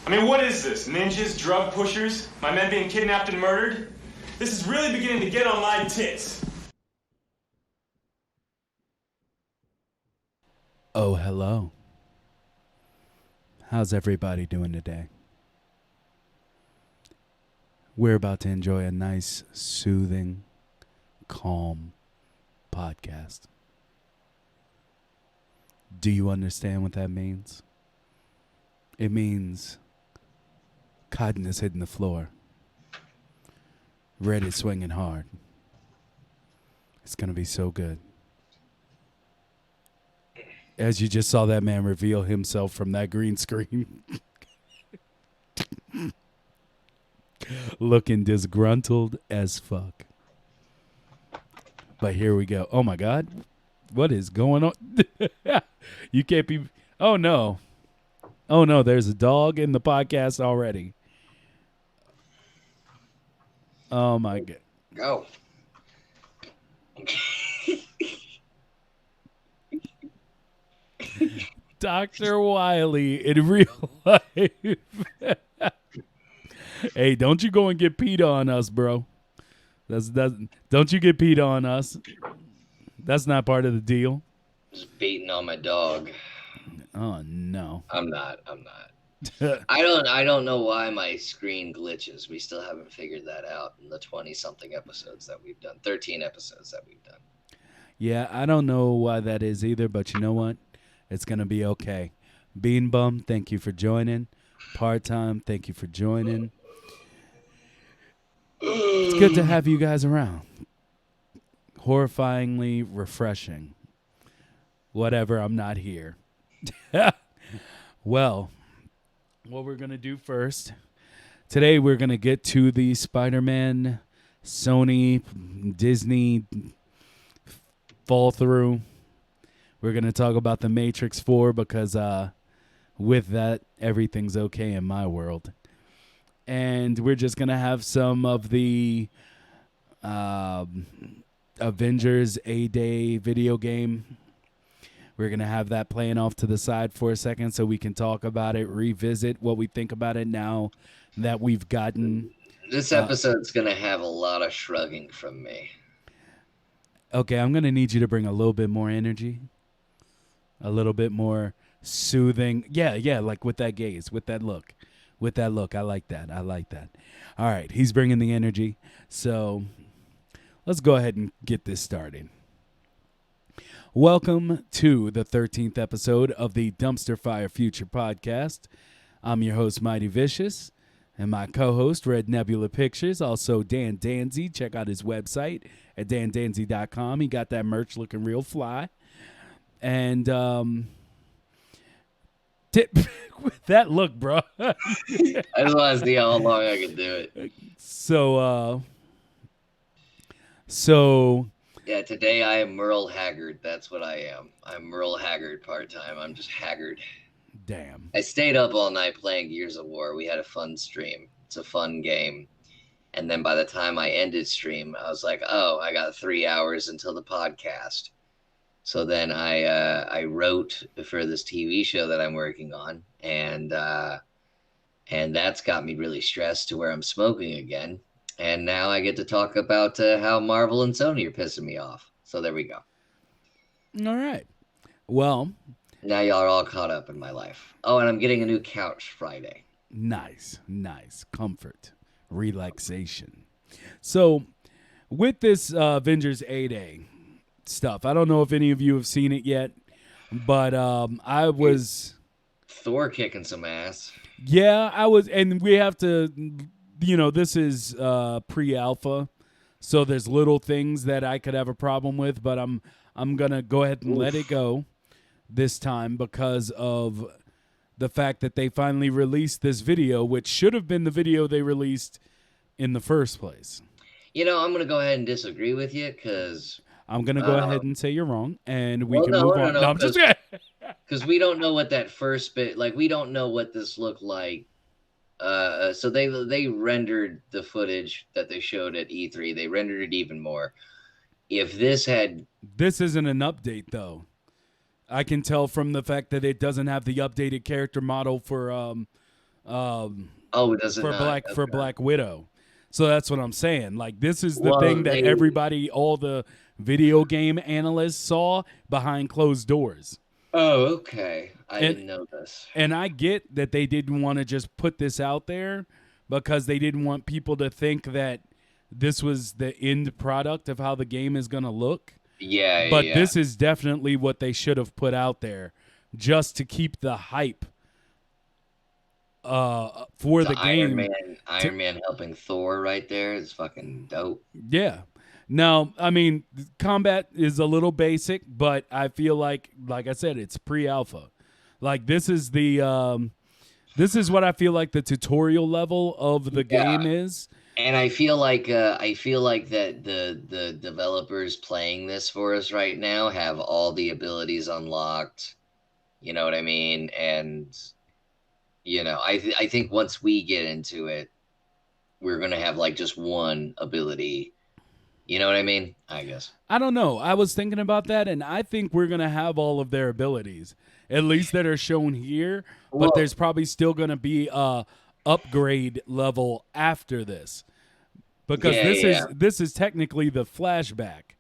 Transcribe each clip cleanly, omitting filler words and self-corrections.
I mean, what is this? Ninjas, drug pushers, my men being kidnapped and murdered? This is really beginning to get on my tits. Oh, hello. How's everybody doing today? We're about to enjoy a nice, soothing, calm podcast. Do you understand what that means? It means cotton is hitting the floor. Red is swinging hard. It's going to be so good. As you just saw that man reveal himself from that green screen. Looking disgruntled as fuck. But here we go. Oh my God. What is going on? You can't be. Oh no. Oh no. There's a dog in the podcast already. Oh my God. Go. Dr. Wiley in real life. Hey, don't you go and get PETA on us, bro. Don't you get PETA on us. That's not part of the deal. Just beating on my dog. Oh no. I'm not. I don't know why my screen glitches. We still haven't figured that out in the 20-something episodes that we've done. 13 episodes that we've done. Yeah, I don't know why that is either, but you know what? It's going to be okay. Bean Bum, thank you for joining. Part-time, thank you for joining. It's good to have you guys around. Horrifyingly refreshing. Whatever, I'm not here. Well, what we're going to do first, today we're going to get to the Spider-Man, Sony, Disney fall through. We're going to talk about the Matrix 4 because with that, everything's okay in my world. And we're just going to have some of the Avengers A-Day video game. We're going to have that playing off to the side for a second so we can talk about it, revisit what we think about it now that we've gotten. This episode's going to have a lot of shrugging from me. Okay, I'm going to need you to bring a little bit more energy. A little bit more soothing. Yeah, like with that gaze, with that look. I like that. All right, he's bringing the energy. So let's go ahead and get this started. Welcome to the 13th episode of the Dumpster Fire Future podcast. I'm your host, Mighty Vicious, and my co-host, Red Nebula Pictures, also Dan Danzy. Check out his website at dandanzy.com. He got that merch looking real fly. And with that look, bro. I just want to see how long I can do it. So yeah, today I am Merle Haggard. That's what I am. I'm Merle Haggard part-time. I'm just haggard. Damn. I stayed up all night playing Gears of War. We had a fun stream. It's a fun game. And then by the time I ended stream, I was like, oh, I got 3 hours until the podcast. So then I wrote for this TV show that I'm working on, and that's got me really stressed to where I'm smoking again. And now I get to talk about how Marvel and Sony are pissing me off. So there we go. All right. Well, now y'all are all caught up in my life. Oh, and I'm getting a new couch Friday. Nice. Comfort, relaxation. So with this Avengers A-Day stuff, I don't know if any of you have seen it yet, but I was Thor kicking some ass. Yeah, I was, and we have to, this is pre-alpha, so there's little things that I could have a problem with, but I'm gonna go ahead and let it go this time because of the fact that they finally released this video, which should have been the video they released in the first place. I'm gonna go ahead and disagree with you because I'm gonna go ahead and say you're wrong, and we can move on. No, I'm just because we don't know what that first bit, like, we don't know what this looked like. So they rendered the footage that they showed at E3. They rendered it even more. If this isn't an update though. I can tell from the fact that it doesn't have the updated character model for Oh, does it for not? For Okay. Black Widow. So that's what I'm saying. Like this is the Well, thing that everybody, all the video game analysts saw behind closed doors. Oh, okay. I And didn't know this. and I get that they didn't want to just put this out there because they didn't want people to think that this was the end product of how the game is going to look. Yeah, yeah, But yeah. this is definitely what they should have put out there just to keep the hype for the game. Iron Man helping Thor right there is fucking dope. Yeah. Now, I mean, combat is a little basic, but I feel like I said, it's pre-alpha. Like this is this is what I feel like the tutorial level of the Yeah. game is. And I feel like that the developers playing this for us right now have all the abilities unlocked. You know what I mean? And I think once we get into it, we're gonna have like just one ability. You know what I mean? I guess. I don't know. I was thinking about that, and I think we're gonna have all of their abilities, at least that are shown here. But Well, there's probably still gonna be a upgrade level after this, because yeah, yeah. this is technically the flashback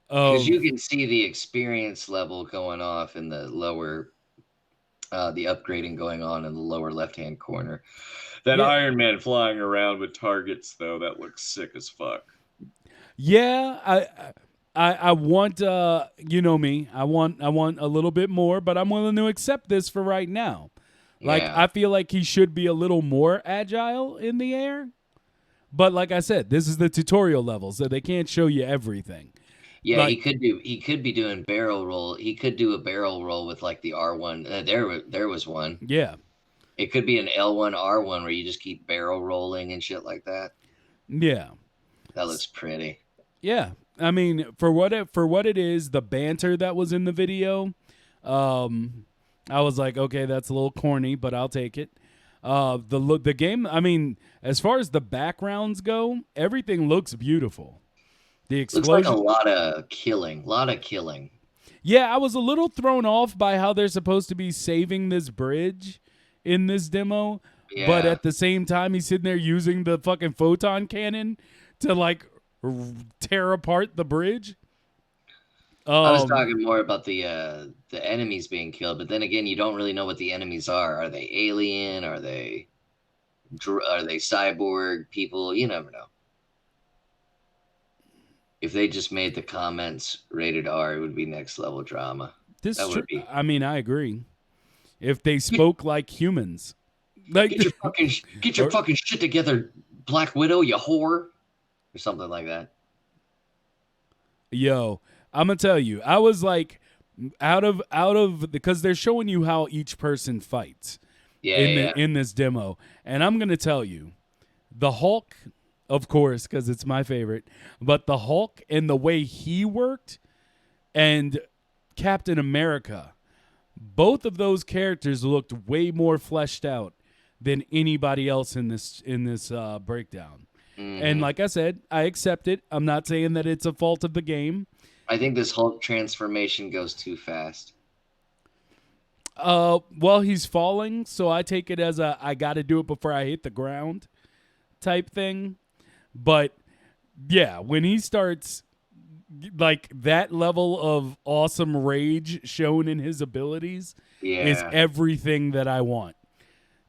Because of you can see the experience level going off in the lower, the upgrading going on in the lower left-hand corner. That Yeah. Iron Man flying around with targets, though, that looks sick as fuck. Yeah, I want you know me. I want a little bit more, but I'm willing to accept this for right now. Like Yeah. I feel like he should be a little more agile in the air. But like I said, this is the tutorial level, so they can't show you everything. Yeah, Like he could be doing barrel roll. He could do a barrel roll with like the R1. There was one. yeah. It could be an L1 R1 where you just keep barrel rolling and shit like that. Yeah. That looks pretty. Yeah. I mean, for what it is, the banter that was in the video, I was like, okay, that's a little corny, but I'll take it. The game, I mean, as far as the backgrounds go, everything looks beautiful. The Looks like explosion. a lot of killing. Yeah, I was a little thrown off by how they're supposed to be saving this bridge in this demo, but Yeah. at the same time, he's sitting there using the fucking photon cannon to like tear apart the bridge. I was talking more about the enemies being killed, but then again, you don't really know what the enemies are. Are they alien? Are they cyborg people? You never know. If they just made the comments rated R, it would be next level drama. This That would be. I mean, I agree. If they spoke like humans, like Get your fucking shit together, Black Widow, you whore, or something like that. yo, I'm gonna tell you, I was like, out of because they're showing you how each person fights Yeah, in this demo, and I'm gonna tell you, the Hulk, of course, because it's my favorite, but the Hulk and the way he worked, and Captain America, both of those characters looked way more fleshed out than anybody else in this breakdown. And like I said, I accept it. I'm not saying that it's a fault of the game. I think this Hulk transformation goes too fast. Well, he's falling, so I take it as I got to do it before I hit the ground type thing. But yeah, when he starts like that level of awesome rage shown in his abilities is everything that I want.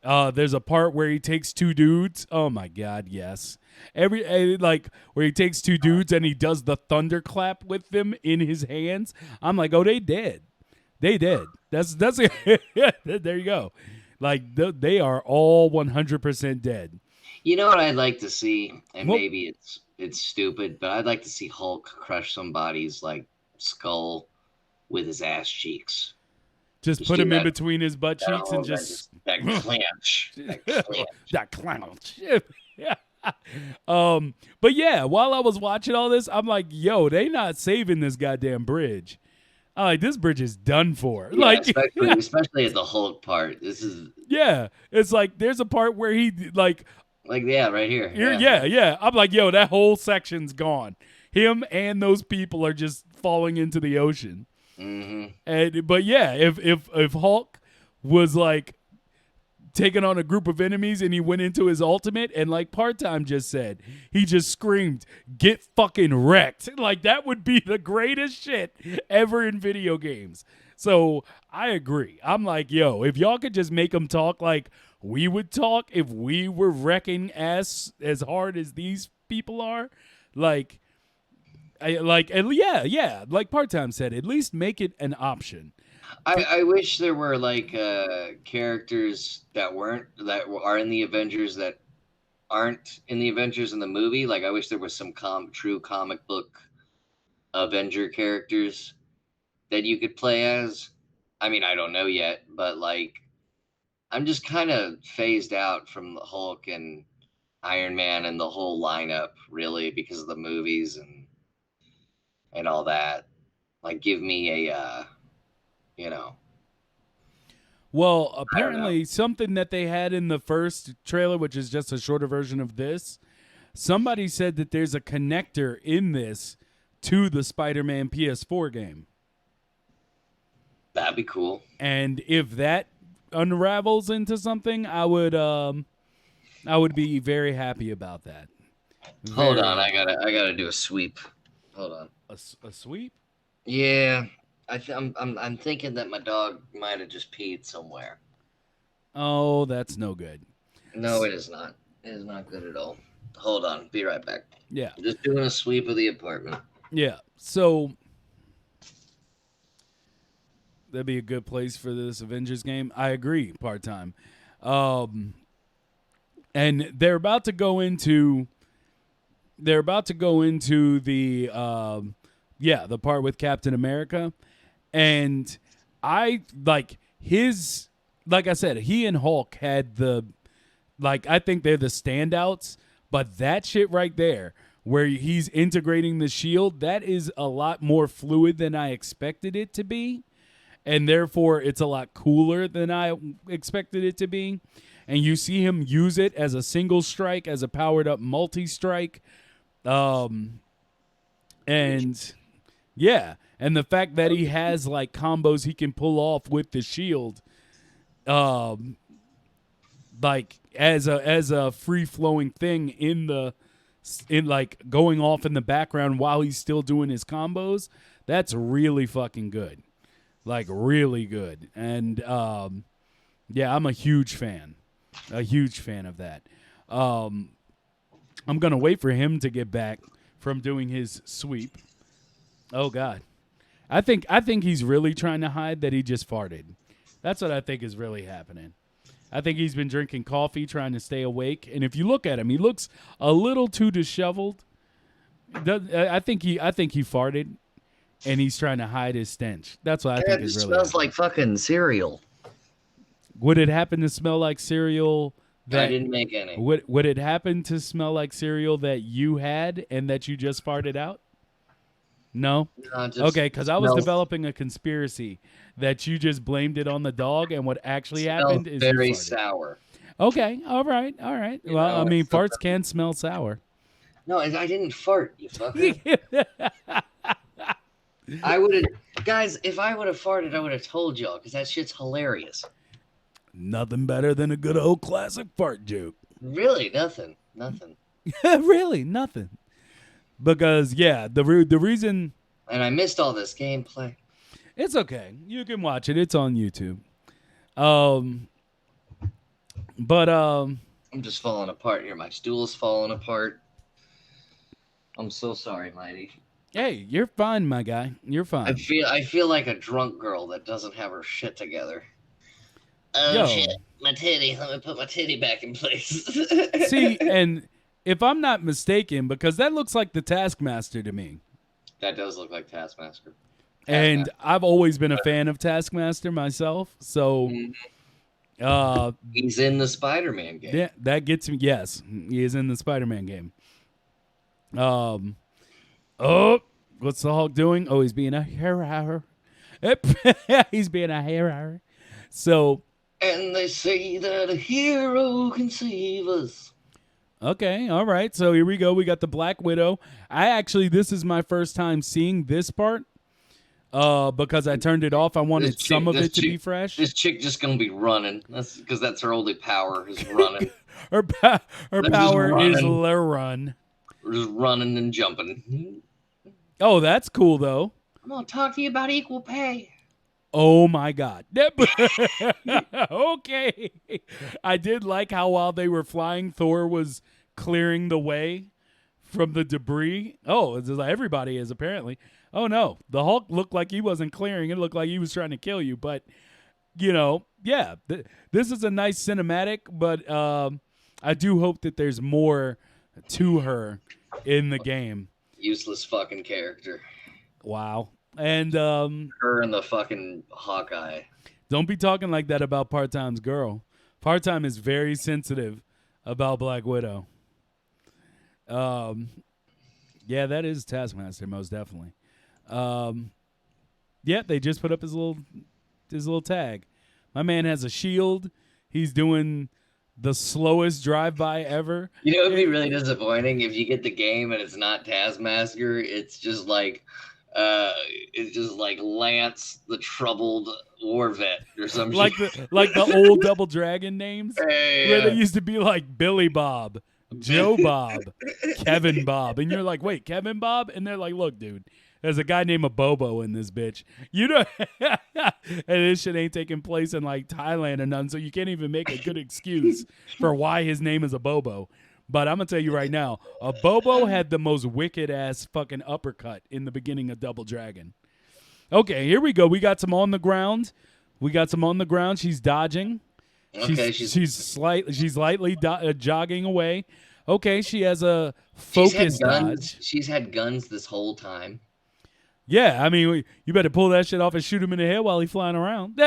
There's a part where he takes two dudes. Oh my god, yes. Like where he takes two dudes and he does the thunderclap with them in his hands. I'm like, oh, they dead. They dead. That's there you go. Like they are all 100% dead. You know what I'd like to see, and maybe it's stupid, but I'd like to see Hulk crush somebody's like skull with his ass cheeks. Just put him in between his butt cheeks and just that clench. That clench. Yeah. But yeah, while I was watching all this, I'm like, yo, they not saving this goddamn bridge. I'm like, this bridge is done for. Yeah, like, especially at the Hulk part. This is it's like there's a part where he like right here. Yeah. I'm like, yo, that whole section's gone. Him and those people are just falling into the ocean. Mm-hmm. But yeah, if Hulk was like taking on a group of enemies, and he went into his ultimate, and like Part-Time just said, he just screamed, "Get fucking wrecked!" Like that would be the greatest shit ever in video games. So I agree. I'm like, yo, if y'all could just make them talk like we would talk if we were wrecking ass as hard as these people are, like, yeah, like Part-Time said, at least make it an option. I wish there were like characters that are in the Avengers that aren't in the Avengers in the movie. Like I wish there was some true comic book Avenger characters that you could play as. I mean, I don't know yet, but like I'm just kind of phased out from the Hulk and Iron Man and the whole lineup really because of the movies and all that. Like give me a you know, Well, I don't know. apparently something that they had in the first trailer, which is just a shorter version of this, somebody said that there's a connector in this to the Spider-Man PS4 game. That'd be cool. And if that unravels into something, I would be very happy about that. Hold on, I gotta do a sweep. Hold on. A sweep? Yeah, I'm thinking that my dog might have just peed somewhere. Oh, that's no good. No, it is not. It is not good at all. Hold on, be right back. Yeah. I'm just doing a sweep of the apartment. Yeah. So that'd be a good place for this Avengers game. I agree, Part-Time. And they're about to go into the the part with Captain America. And I like his, like I said, he and Hulk had I think they're the standouts, but that shit right there where he's integrating the shield, that is a lot more fluid than I expected it to be. And therefore it's a lot cooler than I expected it to be. And you see him use it as a single strike, as a powered up multi-strike. And yeah, and the fact that he has like combos he can pull off with the shield, like as a free flowing thing in like going off in the background while he's still doing his combos, that's really fucking good, like really good. And yeah, I'm a huge fan of that. I'm gonna wait for him to get back from doing his sweep. Oh God, I think he's really trying to hide that he just farted. That's what I think is really happening. I think he's been drinking coffee, trying to stay awake. And if you look at him, he looks a little too disheveled. I think he farted, and he's trying to hide his stench. That's what I think is really. It smells like fucking cereal. Would it happen to smell like cereal? I didn't make any. Would it happen to smell like cereal that you had and that you just farted out? No? Okay, because I was developing a conspiracy that you just blamed it on the dog, and what actually happened is very you farted. sour. Okay, all right. Well, I mean, farts can smell sour. No, I didn't fart, you fucker. I would have, guys, if I would have farted, I would have told y'all, because that shit's hilarious. Nothing better than a good old classic fart joke. Really, nothing. Really, nothing. Because yeah, the reason. And I missed all this gameplay. It's okay. You can watch it. It's on YouTube. But I'm just falling apart here. My stool's falling apart. I'm so sorry, Mighty. Hey, you're fine, my guy. You're fine. I feel like a drunk girl that doesn't have her shit together. Oh, yo, shit. My titty. Let me put my titty back in place. See, and if I'm not mistaken, because that looks like the Taskmaster to me. That does look like Taskmaster. And I've always been a fan of Taskmaster myself, so he's in the Spider-Man game. Yeah, that gets me. Yes, he is in the Spider-Man game. Oh, what's the Hulk doing? Oh, he's being a hero. He's being a hero. So. And they say that a hero can save us. Okay, all right. So here we go. We got the Black Widow. This is my first time seeing this part. because I turned it off. I wanted some of it to be fresh. This chick just gonna be running. That's because that's her only power is running. her They're power is running. the run. We're just running and jumping. Oh, that's cool though. I'm gonna talk to you about equal pay. Oh my God. Okay. I did like how while they were flying, Thor was clearing the way from the debris. Oh, it's like everybody is apparently. Oh no, the Hulk looked like he wasn't clearing. It looked like he was trying to kill you. But yeah, this is a nice cinematic. But I do hope that there's more to her in the game. Useless fucking character. Wow. And her and the fucking Hawkeye. Don't be talking like that about Part-Time's girl. Part-Time is very sensitive about Black Widow. Yeah, that is Taskmaster, most definitely. Yeah, they just put up his little tag. My man has a shield. He's doing the slowest drive-by ever. You know, it'd be really disappointing if you get the game and it's not Taskmaster. It's just like Lance, the troubled war vet, or some like shit. like the old Double Dragon names, Hey, where they used to be like Billy Bob, Joe Bob, Kevin Bob, and you're like, wait, Kevin Bob? And they're like, look, dude, there's a guy named a Bobo in this bitch. You know, and this shit ain't taking place in like Thailand or nothing, so you can't even make a good excuse for why his name is a Bobo. But I'm going to tell you right now, a Bobo had the most wicked-ass fucking uppercut in the beginning of Double Dragon. Okay, here we go. We got some on the ground. She's dodging. Okay, she's lightly jogging away. Okay, she has a focus dodge. She's had guns this whole time. Yeah, I mean, you better pull that shit off and shoot him in the head while he's flying around.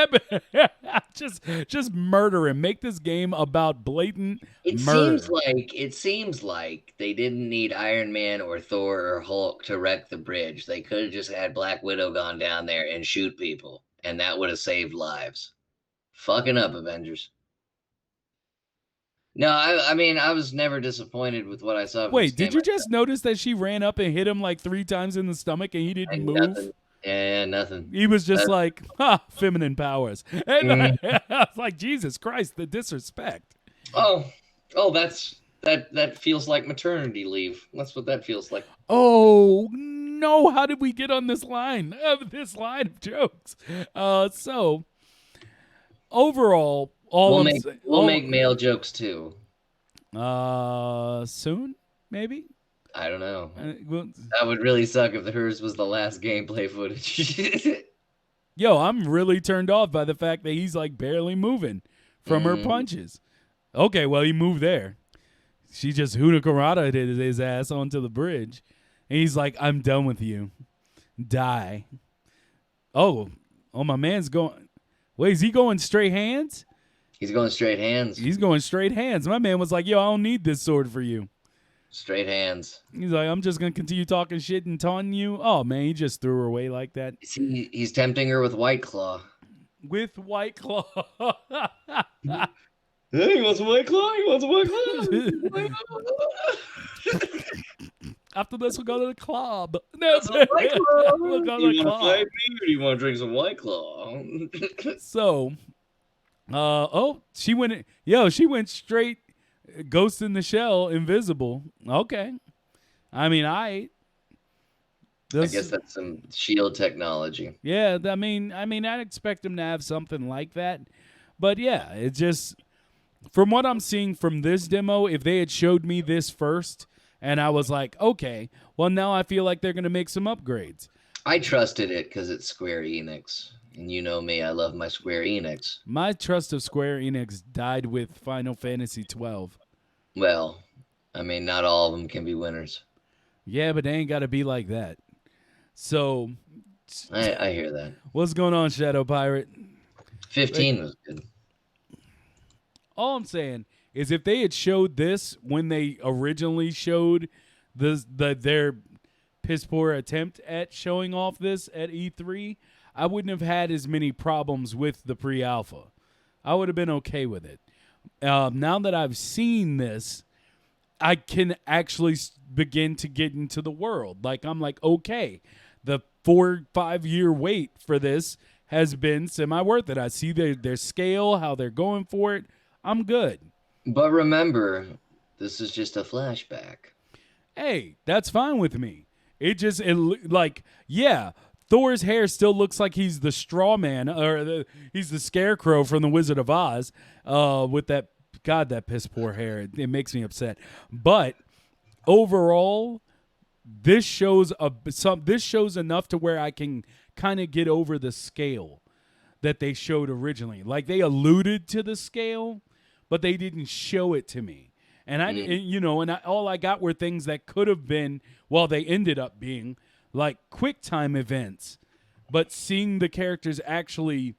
Just murder him. Make this game about blatant murder. It seems like they didn't need Iron Man or Thor or Hulk to wreck the bridge. They could have just had Black Widow gone down there and shoot people, and that would have saved lives. Fucking up, Avengers. No, I mean, I was never disappointed with what I saw. Wait, did you just notice that she ran up and hit him like 3 times in the stomach and he didn't move? Nothing. Yeah, nothing. He was just like, feminine powers. And I was like, Jesus Christ, the disrespect. Oh, that feels like maternity leave. That's what that feels like. Oh, no. How did we get on this line of jokes? So, overall, we'll make male jokes too. Soon, maybe. I don't know. That would really suck if hers was the last gameplay footage. Yo, I'm really turned off by the fact that he's like barely moving from her punches. Okay, well, he moved there. She just Hunakarada his ass onto the bridge, and he's like, "I'm done with you. Die." Oh, my man's going. Wait, is he going straight hands? He's going straight hands. He's going straight hands. My man was like, yo, I don't need this sword for you. Straight hands. He's like, I'm just going to continue talking shit and taunting you. Oh, man, he just threw her away like that. He's tempting her with White Claw. With White Claw. He wants a White Claw. He wants a White Claw. After this, we'll go to the club. We'll go to the club. Fight me, or do you want to drink some White Claw? So, she went straight Ghost in the Shell, invisible. Okay. I mean, I guess that's some shield technology. Yeah, I mean, I'd expect him to have something like that. But yeah, it just, from what I'm seeing from this demo, if they had showed me this first, and I was like, okay, well, now I feel like they're going to make some upgrades. I trusted it because it's Square Enix. And you know me, I love my Square Enix. My trust of Square Enix died with Final Fantasy 12. Well, I mean, not all of them can be winners. Yeah, but they ain't got to be like that. So. I hear that. What's going on, Shadow Pirate? 15 was good. All I'm saying is if they had showed this when they originally showed their piss poor attempt at showing off this at E3, I wouldn't have had as many problems with the pre-alpha. I would have been okay with it. Now that I've seen this, I can actually begin to get into the world. Like, I'm like, okay, the 4-5 year wait for this has been semi worth it. I see their scale, how they're going for it. I'm good. But remember, this is just a flashback. Hey, that's fine with me. Yeah, Thor's hair still looks like he's the straw man, or he's the scarecrow from the Wizard of Oz, with that piss poor hair. It makes me upset. But overall, this shows enough to where I can kind of get over the scale that they showed originally. Like, they alluded to the scale, but they didn't show it to me. And all I got were things that could have been, they ended up being like quick time events. But seeing the characters actually,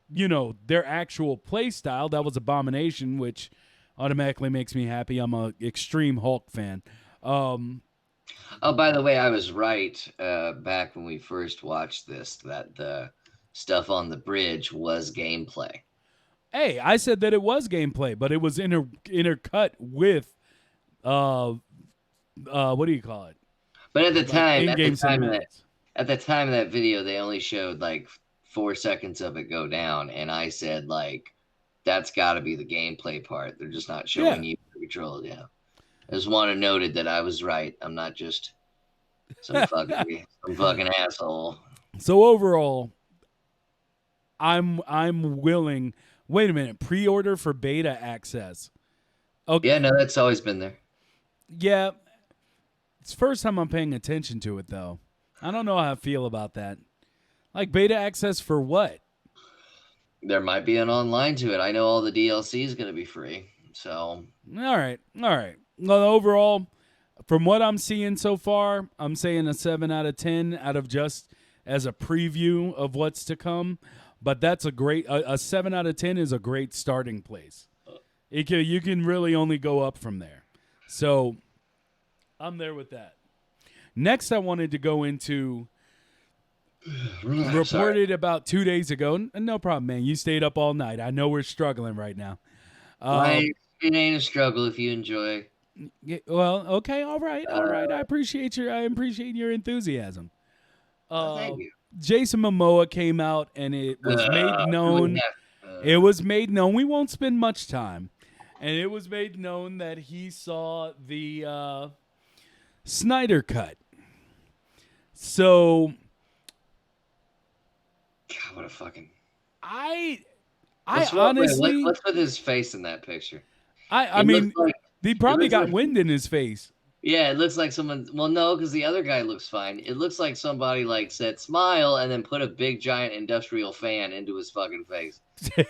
their actual play style, that was Abomination, which automatically makes me happy. I'm a extreme Hulk fan. Oh, by the way, I was right back when we first watched this, that the stuff on the bridge was gameplay. Hey, I said that it was gameplay, but it was intercut with, what do you call it? But at the time, in-game cinematics. At the time of that video, they only showed like 4 seconds of it go down, and I said like, that's got to be the gameplay part. They're just not showing you the control. Yeah, I just want to noted that I was right. I'm not just some fucking asshole. So overall, I'm willing. Wait a minute, pre-order for beta access. Okay. Yeah, no, that's always been there. Yeah, it's the first time I'm paying attention to it though. I don't know how I feel about that. Like, beta access for what? There might be an online to it. I know all the DLC is going to be free. So, all right. Well, overall, from what I'm seeing so far, I'm saying a 7 out of 10 out of just as a preview of what's to come. But that's a 7 out of 10 is a great starting place. You can really only go up from there. So I'm there with that. Next, I wanted to go into reported about 2 days ago. No problem, man. You stayed up all night. I know we're struggling right now. It ain't a struggle if you enjoy. Well, okay, all right. I appreciate your enthusiasm. Thank you. Jason Momoa came out, and it was made known. It was made known. We won't spend much time. And it was made known that he saw the Snyder Cut. So, God, what a fucking... I honestly... Let's put his face in that picture. I mean, he probably got wind in his face. Yeah, it looks like someone... Well, no, because the other guy looks fine. It looks like somebody, like, said, smile, and then put a big, giant industrial fan into his fucking face.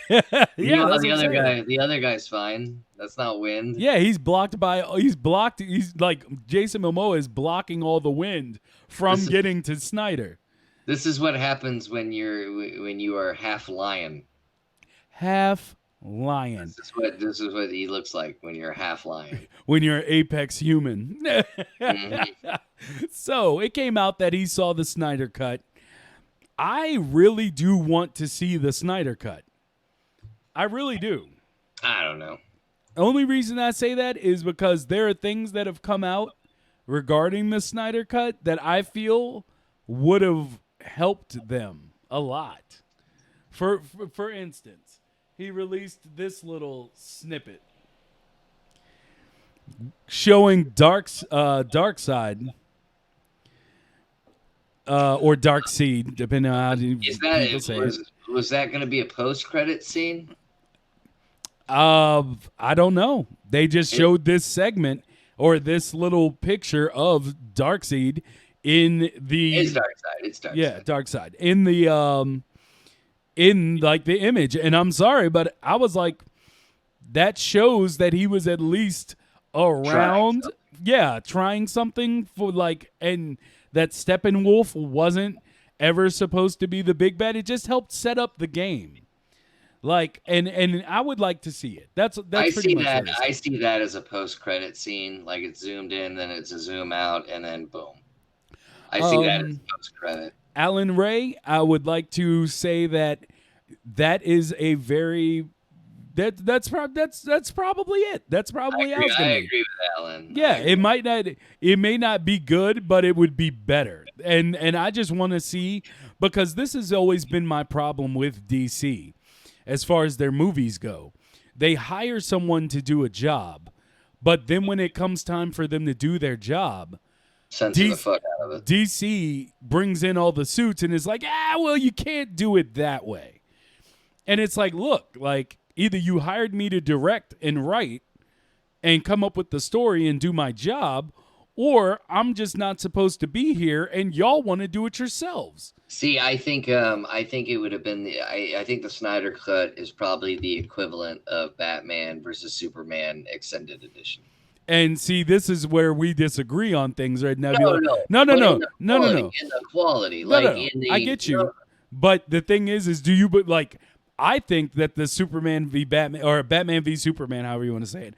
Yeah, the other guy's fine. That's not wind. Yeah, he's like, Jason Momoa is blocking all the wind from getting to Snyder. This is what happens when you are half lion. Half lion. This is what he looks like when you're half lion. When you're an apex human. Mm-hmm. So it came out that he saw the Snyder Cut. I really do want to see the Snyder Cut. I really do. I don't know. The only reason I say that is because there are things that have come out regarding the Snyder Cut that I feel would have helped them a lot. For instance, he released this little snippet showing Darkseid or Darkseid, depending on how people say it. Was that going to be a post-credit scene? I don't know. They just showed this segment or this little picture of Darkseid in the... It's Darkseid. It's Darkseid. Yeah, Darkseid. In the like the image. And I'm sorry, but I was like, that shows that he was at least around. Trying something for like, and that Steppenwolf wasn't ever supposed to be the big bad. It just helped set up the game. Like, and I would like to see it. That's I pretty much that. I see that as a post-credit scene. Like, it's zoomed in, then it's a zoom out, and then boom. I see that as post-credit. Alan Ray, I would like to say that is That's probably it. That's probably how it's I gonna be. agree with Alan. Yeah, it may not be good, but it would be better. And I just want to see, because this has always been my problem with DC as far as their movies go. They hire someone to do a job, but then when it comes time for them to do their job, Censor the fuck out of it. DC brings in all the suits and is like, well, you can't do it that way. And it's like, look, like either you hired me to direct and write and come up with the story and do my job, or I'm just not supposed to be here and y'all want to do it yourselves. See, I think it would have been I think the Snyder Cut is probably the equivalent of Batman versus Superman extended edition. And see, this is where we disagree on things right now. No. In the quality, I get you, but the thing is, do you? But like, I think that the Superman v Batman or Batman v Superman, however you want to say it,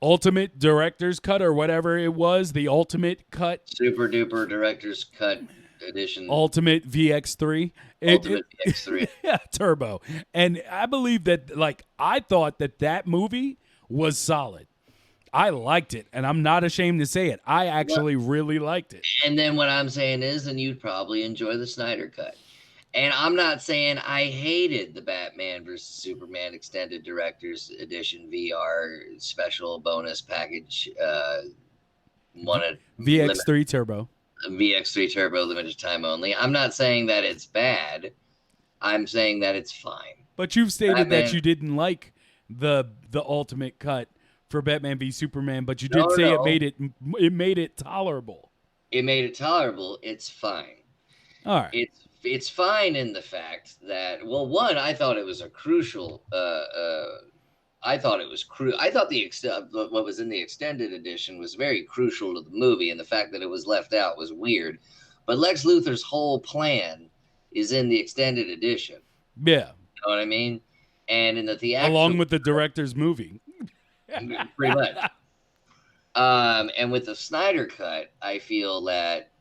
ultimate director's cut or whatever it was, the ultimate cut, super duper director's cut edition, ultimate VX3, ultimate VX3, yeah, turbo. And I believe that, like, I thought that movie was solid. I liked it, and I'm not ashamed to say it. I actually really liked it. And then what I'm saying is, then you'd probably enjoy the Snyder Cut. And I'm not saying I hated the Batman versus Superman Extended Director's Edition VR special bonus package. VX3 Turbo. VX3 Turbo limited time only. I'm not saying that it's bad. I'm saying that it's fine. But you've stated that you didn't like the ultimate cut for Batman v Superman, but you did say it made it tolerable. It made it tolerable. It's fine. All right. It's fine in the fact that, well, one, I thought it was a crucial. I thought what was in the extended edition was very crucial to the movie, and the fact that it was left out was weird. But Lex Luthor's whole plan is in the extended edition. Yeah. You know what I mean? And in the theatrical, along with the director's movie, pretty much. And with the Snyder Cut, I feel that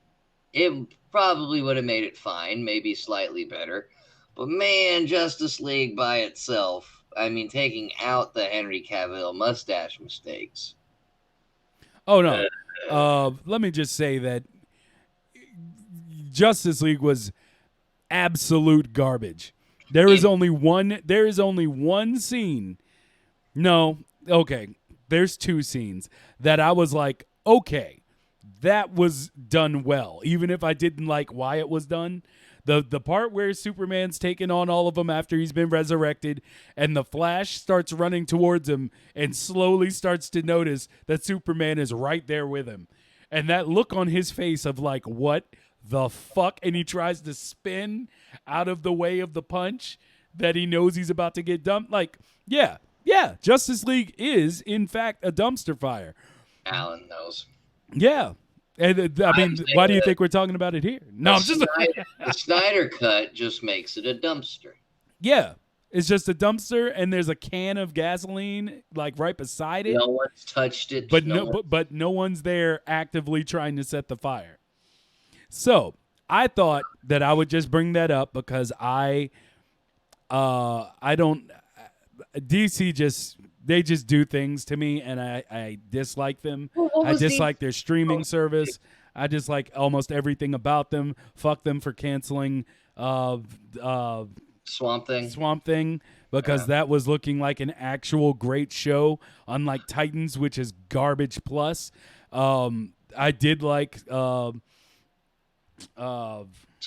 it probably would have made it fine, maybe slightly better. But man, Justice League by itself, I mean, taking out the Henry Cavill mustache mistakes. Oh no! Let me just say that Justice League was absolute garbage. There is only one scene. No, okay. There's two scenes that I was like, okay, that was done well. Even if I didn't like why it was done. The part where Superman's taking on all of them after he's been resurrected, and the Flash starts running towards him and slowly starts to notice that Superman is right there with him. And that look on his face of like, what the fuck? And he tries to spin out of the way of the punch that he knows he's about to get dumped. Like, yeah, Justice League is, in fact, a dumpster fire. Alan knows. Yeah. And I mean, why do you think we're talking about it here? No, I'm just the Snyder Cut just makes it a dumpster. Yeah. It's just a dumpster, and there's a can of gasoline like right beside it. No one's touched it. But no one's there actively trying to set the fire. So I thought that I would just bring that up because I don't. DC they just do things to me, and I dislike them. I dislike their streaming service. I dislike almost everything about them. Fuck them for canceling Swamp Thing, because that was looking like an actual great show, unlike Titans, which is garbage plus. I did like so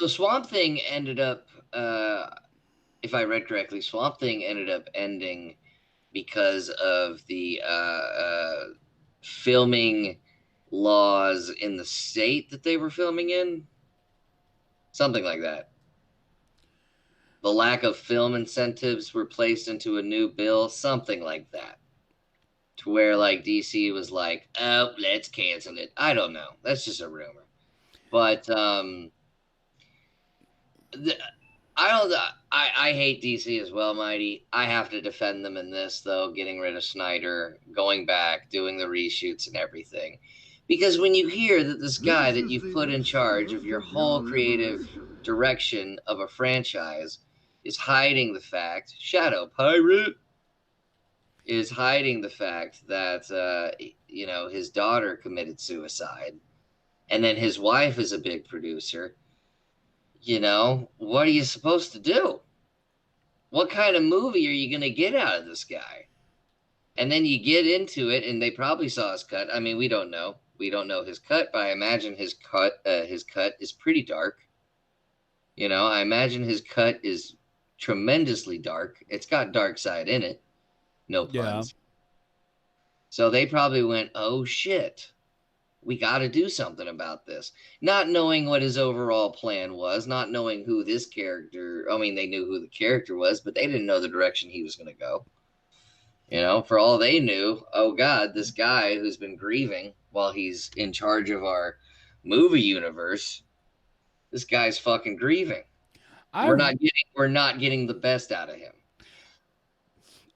Swamp Thing ended up if I read correctly, Swamp Thing ended up ending because of the filming laws in the state that they were filming in. Something like that. The lack of film incentives were placed into a new bill, something like that. To where, like, DC was like, oh, let's cancel it. I don't know. That's just a rumor. But I hate DC as well, Mighty. I have to defend them in this, though, getting rid of Snyder, going back, doing the reshoots and everything. Because when you hear that this guy that you've put in charge of your whole creative direction of a franchise is hiding the fact, Shadow Pirate is hiding the fact that, his daughter committed suicide. And then his wife is a big producer. What are you supposed to do? What kind of movie are you going to get out of this guy? And then you get into it, and they probably saw his cut. I mean, we don't know. We don't know his cut, but I imagine his cut is pretty dark. I imagine his cut is tremendously dark. It's got dark side in it. No puns. Yeah. So they probably went, oh shit, we got to do something about this. Not knowing what his overall plan was, not knowing who this character, I mean, they knew who the character was, but they didn't know the direction he was going to go. For all they knew, oh God, this guy who's been grieving while he's in charge of our movie universe, this guy's fucking grieving. We're not getting the best out of him.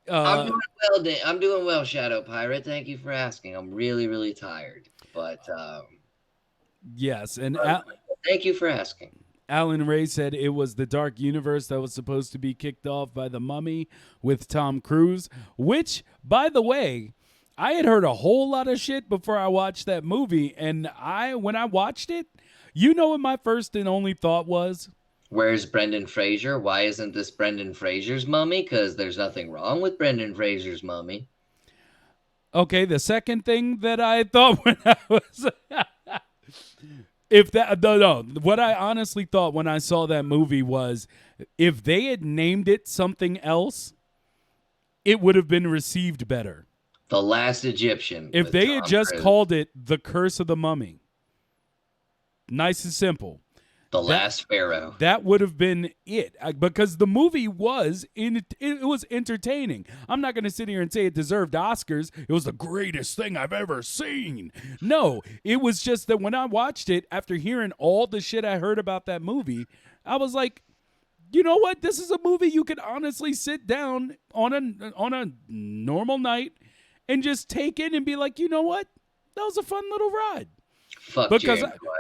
I'm doing well, I'm doing well, Shadow Pirate. Thank you for asking. I'm really, really tired, but yes, and thank you for asking. Alan Ray said it was the Dark Universe that was supposed to be kicked off by The Mummy with Tom Cruise, which, by the way, I had heard a whole lot of shit before I watched that movie, and when I watched it, you know what my first and only thought was? Where's Brendan Fraser? Why isn't this Brendan Fraser's mummy? Because there's nothing wrong with Brendan Fraser's mummy. Okay, the second thing that I thought when I was... what I honestly thought when I saw that movie was if they had named it something else, it would have been received better. The Last Egyptian. If they had just called it The Curse of the Mummy. Nice and simple. The Last Pharaoh. That would have been it, because the movie was it was entertaining. I'm not going to sit here and say it deserved Oscars. It was the greatest thing I've ever seen. No, it was just that when I watched it, after hearing all the shit I heard about that movie, I was like, you know what? This is a movie you could honestly sit down on a normal night and just take in and be like, you know what? That was a fun little ride.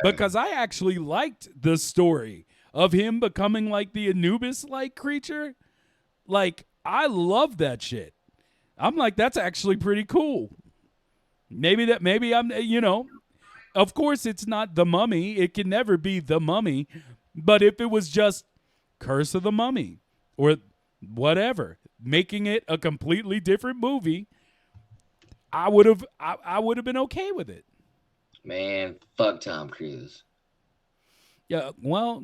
Because I actually liked the story of him becoming like the Anubis-like creature. Like, I love that shit. I'm like, that's actually pretty cool. Maybe I'm, of course it's not The Mummy. It can never be The Mummy. But if it was just Curse of the Mummy or whatever, making it a completely different movie, I would have been okay with it. Man, fuck Tom Cruise. Yeah, well,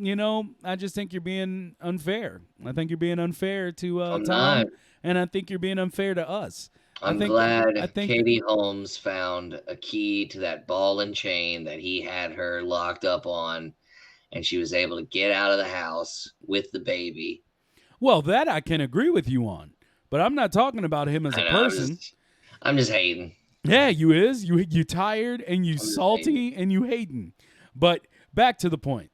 I just think you're being unfair. I think you're being unfair to Tom, not. And I think you're being unfair to us. I'm glad Katie Holmes found a key to that ball and chain that he had her locked up on, and she was able to get out of the house with the baby. Well, that I can agree with you on, but I'm not talking about him as a person. I'm just hating. Yeah, you tired and you salty and you hating. But back to the point.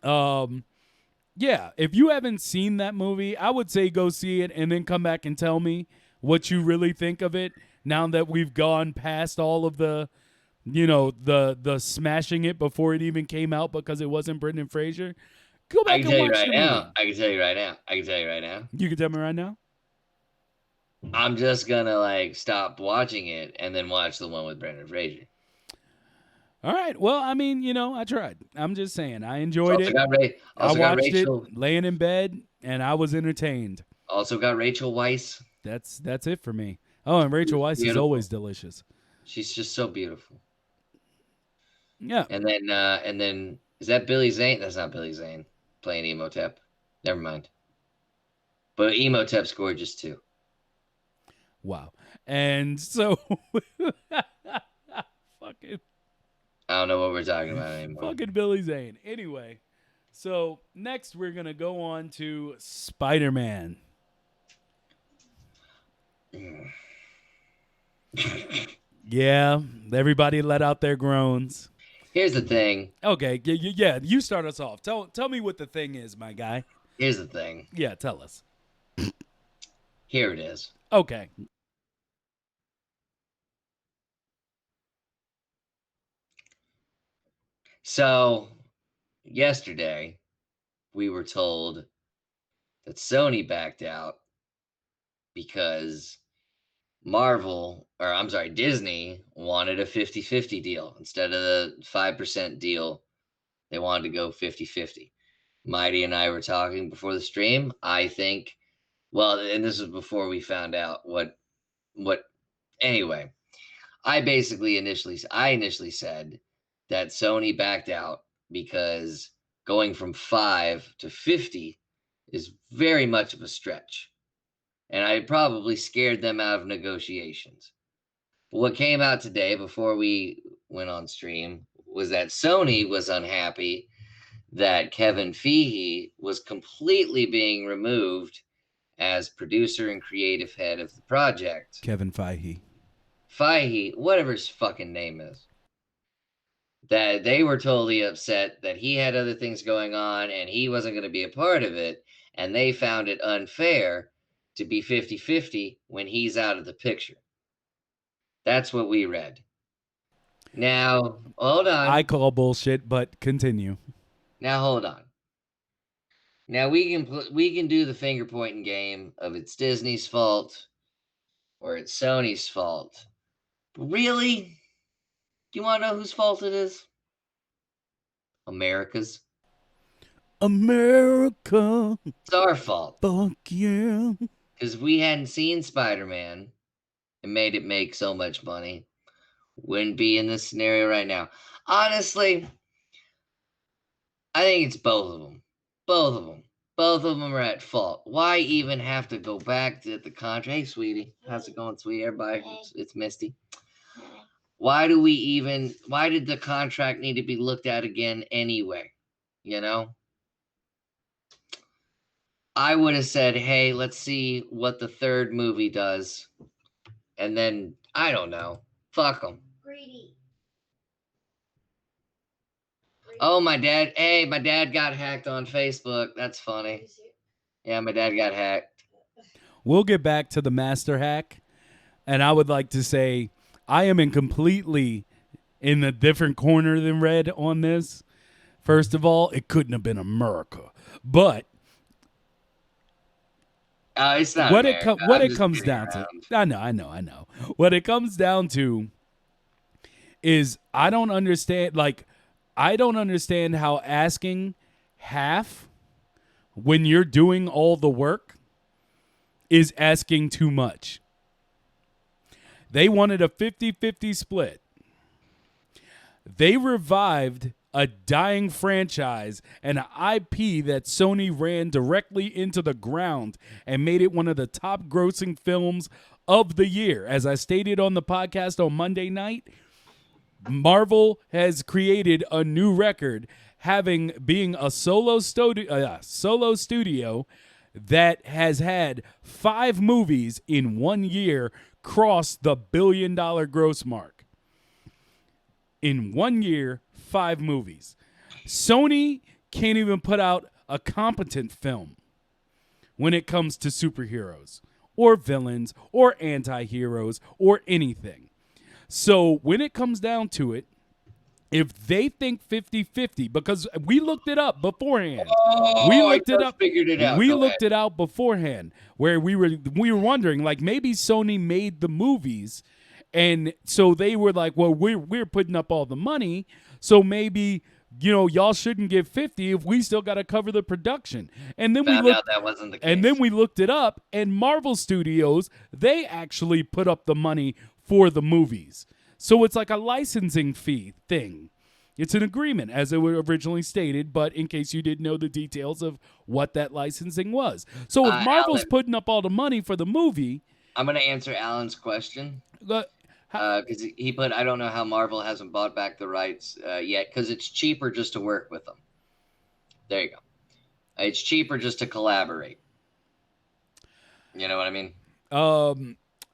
Yeah, if you haven't seen that movie, I would say go see it and then come back and tell me what you really think of it now that we've gone past all of the the smashing it before it even came out because it wasn't Brendan Fraser. Go back and watch the movie. I can tell you right now. You can tell me right now? I'm just gonna stop watching it and then watch the one with Brendan Fraser. All right. Well, I mean, I tried. I'm just saying, I enjoyed it. I watched it laying in bed, and I was entertained. Also got Rachel Weisz. That's it for me. Oh, and Rachel Weisz is always delicious. She's just so beautiful. Yeah. And then is that Billy Zane? That's not Billy Zane playing Emotep. Never mind. But Emotep's gorgeous too. Wow. And so fucking I don't know what we're talking about anymore. Fucking Billy Zane. Anyway, so next we're going to go on to Spider-Man. Yeah, everybody let out their groans. Here's the thing. Okay, yeah, you start us off. Tell me what the thing is, my guy. Here's the thing. Yeah, tell us. Here it is. Okay. So, yesterday, we were told that Sony backed out because Disney wanted a 50-50 deal. Instead of the 5% deal, they wanted to go 50-50. Mighty and I were talking before the stream. I think, well, and this was before we found out what, anyway, I initially said that Sony backed out because going from 5 to 50 is very much of a stretch. And I probably scared them out of negotiations. But what came out today before we went on stream was that Sony was unhappy that Kevin Feige was completely being removed as producer and creative head of the project. Kevin Feige. Feige, whatever his fucking name is. That they were totally upset that he had other things going on and he wasn't going to be a part of it. And they found it unfair to be 50-50 when he's out of the picture. That's what we read. Now, hold on. I call bullshit, but continue. Now, hold on. Now we can do the finger pointing game of it's Disney's fault or it's Sony's fault. But really, do you want to know whose fault it is? America's. America. It's our fault. Fuck yeah. Because we hadn't seen Spider-Man and made it make so much money. Wouldn't be in this scenario right now. Honestly, I think it's both of them. Both of them. Both of them are at fault. Why even have to go back to the contract? Hey, sweetie. How's it going, sweetie? Everybody, it's Misty. Why did the contract need to be looked at again anyway? You know? I would have said, hey, let's see what the third movie does. And then, I don't know. Fuck them. Greedy. Oh, my dad got hacked on Facebook. That's funny. Yeah, my dad got hacked. We'll get back to the master hack. And I would like to say I am completely in a different corner than Red on this. First of all, it couldn't have been America. But It's not what America. it comes down to. I know. What it comes down to is I don't understand how asking half when you're doing all the work is asking too much. They wanted a 50-50 split. They revived a dying franchise and an IP that Sony ran directly into the ground and made it one of the top grossing films of the year. As I stated on the podcast on Monday night, Marvel has created a new record, being a solo studio that has had 5 movies in 1 year cross the $1 billion gross mark. In 1 year, 5 movies. Sony can't even put out a competent film when it comes to superheroes or villains or anti-heroes or anything. So when it comes down to it, if they think 50-50, because we looked it up beforehand. Figured it out. We looked it out beforehand where we were wondering, like, maybe Sony made the movies and so they were like, well, we're putting up all the money, so maybe, y'all shouldn't give 50 if we still got to cover the production. And then Found out that wasn't the case. And then we looked it up, and Marvel Studios, they actually put up the money for the movies. So it's like a licensing fee thing. It's an agreement, as it was originally stated, but in case you didn't know the details of what that licensing was. So if Marvel's putting up all the money for the movie... I'm going to answer Alan's question. Because he put, I don't know how Marvel hasn't bought back the rights yet, because it's cheaper just to work with them. There you go. It's cheaper just to collaborate. You know what I mean?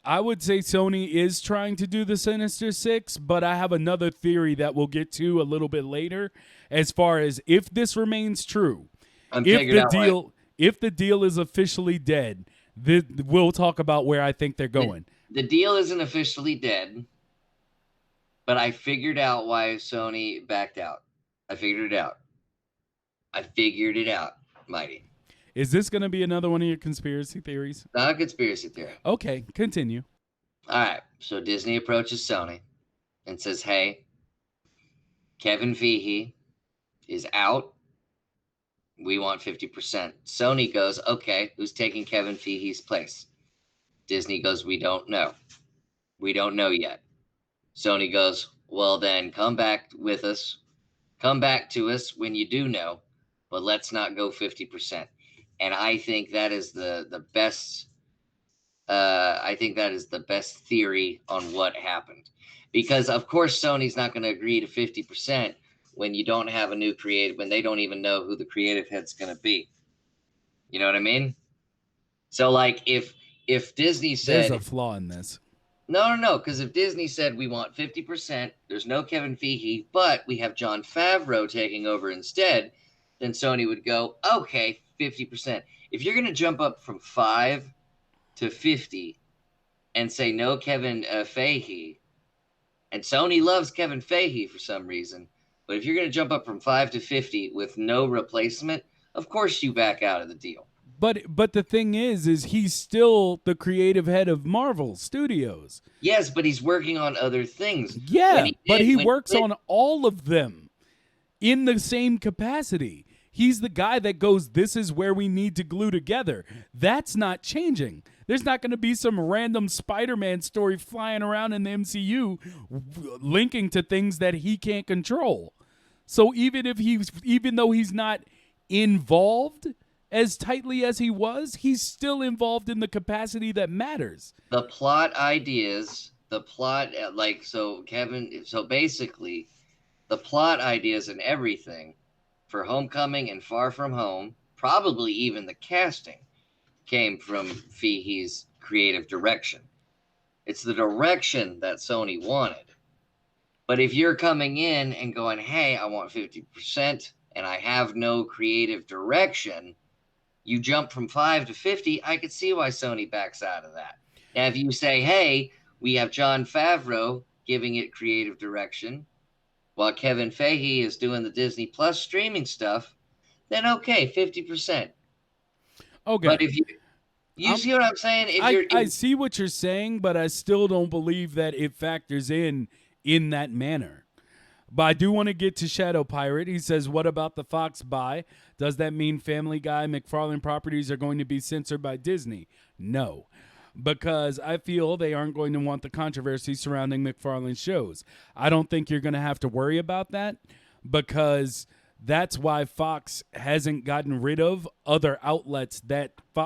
I would say Sony is trying to do the Sinister Six, but I have another theory that we'll get to a little bit later. As far as if this remains true, if the deal is officially dead, we'll talk about where I think they're going. The deal isn't officially dead, but I figured out why Sony backed out. I figured it out, Mighty. Is this going to be another one of your conspiracy theories? Not a conspiracy theory. Okay, continue. All right. So Disney approaches Sony and says, "Hey, Kevin Feige is out. We want 50%." Sony goes, "Okay, who's taking Kevin Feige's place?" Disney goes, "We don't know. We don't know yet." Sony goes, "Well, then come back with us. Come back to us when you do know, but let's not go 50%." And I think that is the best. I think that is the best theory on what happened, because of course Sony's not going to agree to 50% when you don't have a new creative, when they don't even know who the creative head's going to be. You know what I mean? So like if Disney There's said a flaw in this. no, because if Disney said we want 50%, there's no Kevin Feige, but we have Jon Favreau taking over instead, then Sony would go, okay, 50%. If you're going to jump up from 5 to 50 and say no Kevin Feige, and Sony loves Kevin Feige for some reason, but if you're going to jump up from 5 to 50 with no replacement, of course you back out of the deal. But the thing is he's still the creative head of Marvel Studios. Yes, but he's working on other things. Yeah, but he works on all of them in the same capacity. He's the guy that goes, this is where we need to glue together. That's not changing. There's not going to be some random Spider-Man story flying around in the MCU linking to things that he can't control. So even though he's not involved as tightly as he was, he's still involved in the capacity that matters. The plot ideas, so basically the plot ideas and everything for Homecoming and Far From Home, probably even the casting, came from Feige's creative direction. It's the direction that Sony wanted. But if you're coming in and going, hey, I want 50% and I have no creative direction, you jump from 5 to 50, I could see why Sony backs out of that. Now, if you say, hey, we have Jon Favreau giving it creative direction, while Kevin Feige is doing the Disney Plus streaming stuff, then okay, 50%. Okay. But if you see what I'm saying? I see what you're saying, but I still don't believe that it factors in that manner. But I do want to get to Shadow Pirate. He says, what about the Fox buy? Does that mean Family Guy, McFarlane properties are going to be censored by Disney? No, because I feel they aren't going to want the controversy surrounding McFarlane's shows. I don't think you're going to have to worry about that, because that's why Fox hasn't gotten rid of other outlets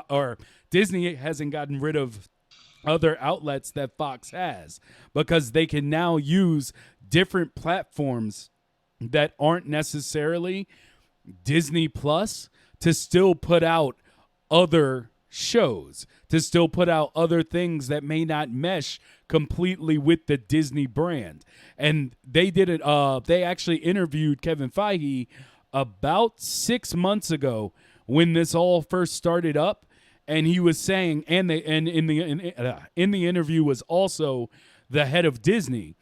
or Disney hasn't gotten rid of other outlets that Fox has, because they can now use different platforms that aren't necessarily Disney Plus to still put out other shows, to still put out other things that may not mesh completely with the Disney brand. And they did it. They actually interviewed Kevin Feige about 6 months ago when this all first started up, and he was saying, in the interview was also the head of Disney,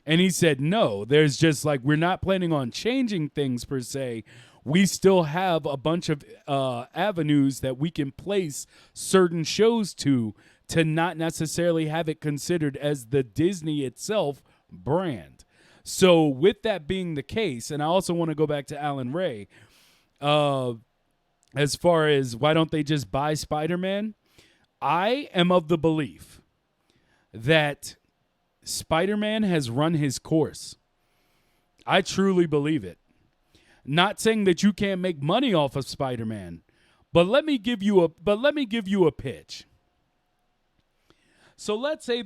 and he said, no, there's just like, we're not planning on changing things per se. We still have a bunch of avenues that we can place certain shows to not necessarily have it considered as the Disney itself brand. So with that being the case, and I also want to go back to Alan Ray, as far as why don't they just buy Spider-Man? I am of the belief that Spider-Man has run his course. I truly believe it. Not saying that you can't make money off of Spider-Man, but let me give you a pitch. So let's say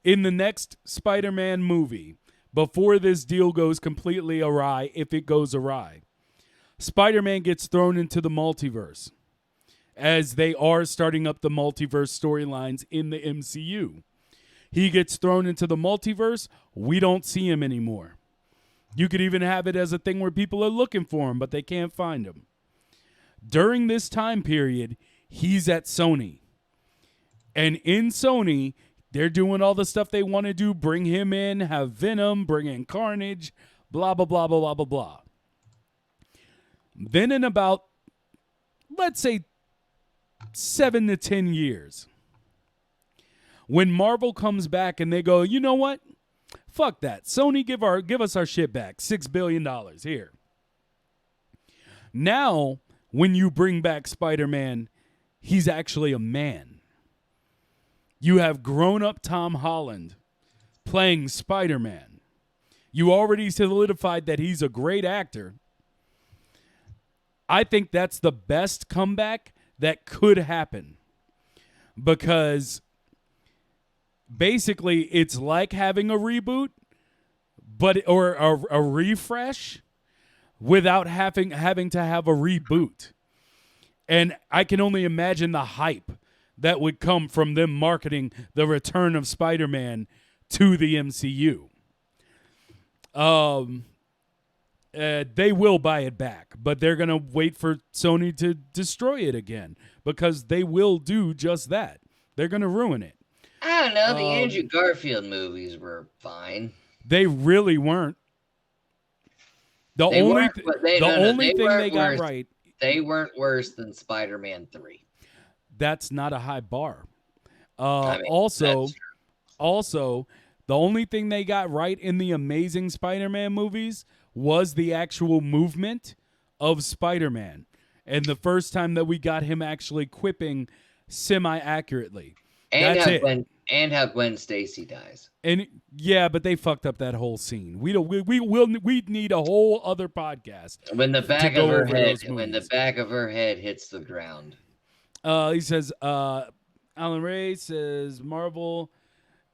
in the next Spider-Man movie, before this deal goes completely awry, if it goes awry, Spider-Man gets thrown into the multiverse, as they are starting up the multiverse storylines in the MCU. He gets thrown into the multiverse. We don't see him anymore. You could even have it as a thing where people are looking for him, but they can't find him. During this time period, he's at Sony. And in Sony, they're doing all the stuff they want to do. Bring him in, have Venom, bring in Carnage, blah, blah, blah, blah, blah, blah, blah. Then in about, let's say, 7 to 10 years. When Marvel comes back and they go, you know what? Fuck that. Sony, give us our shit back. $6 billion here. Now, when you bring back Spider-Man, he's actually a man. You have grown-up Tom Holland playing Spider-Man. You already solidified that he's a great actor. I think that's the best comeback that could happen. Because basically it's like having a reboot, or a refresh without having to have a reboot. And I can only imagine the hype that would come from them marketing the return of Spider-Man to the MCU. They will buy it back, but they're going to wait for Sony to destroy it again because they will do just that. They're going to ruin it. I don't know. The Andrew Garfield movies were fine. They really weren't. The only thing they got right. They weren't worse than Spider-Man 3. That's not a high bar. Also, the only thing they got right in the Amazing Spider-Man movies was the actual movement of Spider-Man. And the first time that we got him actually quipping semi-accurately. That's it. And how Gwen Stacy dies. And yeah, but they fucked up that whole scene. We need a whole other podcast. When the back of her head hits the ground. He says, Alan Ray says Marvel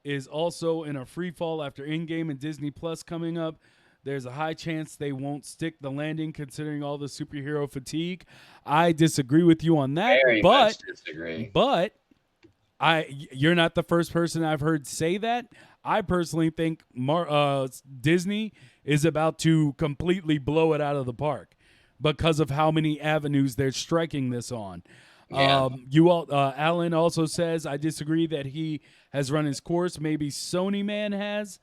is also in a free fall after Endgame and Disney Plus coming up. There's a high chance they won't stick the landing considering all the superhero fatigue. I disagree with you on that. Very much disagree. But you're not the first person I've heard say that. I personally think Disney is about to completely blow it out of the park because of how many avenues they're striking this on. Yeah. Alan also says, I disagree that he has run his course. Maybe Sony Man has,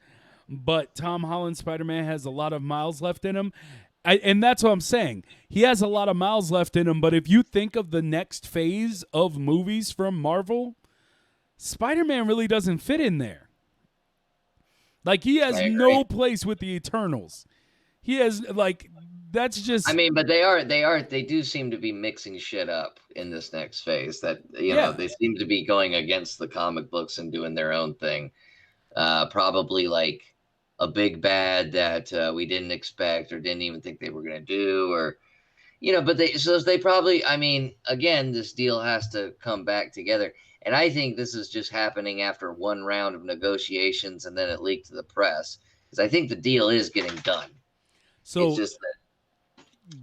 but Tom Holland Spider-Man has a lot of miles left in him. And that's what I'm saying. He has a lot of miles left in him, but if you think of the next phase of movies from Marvel, Spider-Man really doesn't fit in there. Like, he has no place with the Eternals. He has, like, that's just... I mean, but they do seem to be mixing shit up in this next phase. That, you know, they seem to be going against the comic books and doing their own thing. Probably, like, a big bad that we didn't expect or didn't even think they were going to do, or... You know, but they probably, I mean, again, this deal has to come back together. And I think this is just happening after one round of negotiations and then it leaked to the press. Because I think the deal is getting done. So it's just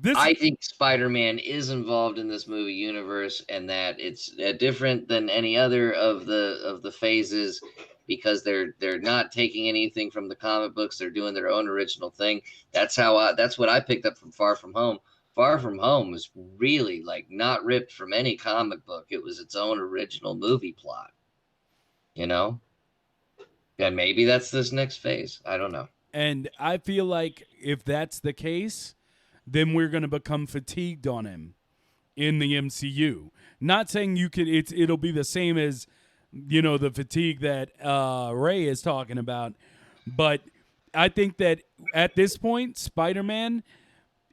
that I think Spider-Man is involved in this movie universe and that it's different than any other of the phases because they're not taking anything from the comic books. They're doing their own original thing. That's what I picked up from Far From Home. Far From Home was really, like, not ripped from any comic book. It was its own original movie plot. You know? And maybe that's this next phase. I don't know. And I feel like if that's the case, then we're going to become fatigued on him in the MCU. Not saying it'll be the same as, you know, the fatigue that Ray is talking about. But I think that at this point, Spider-Man...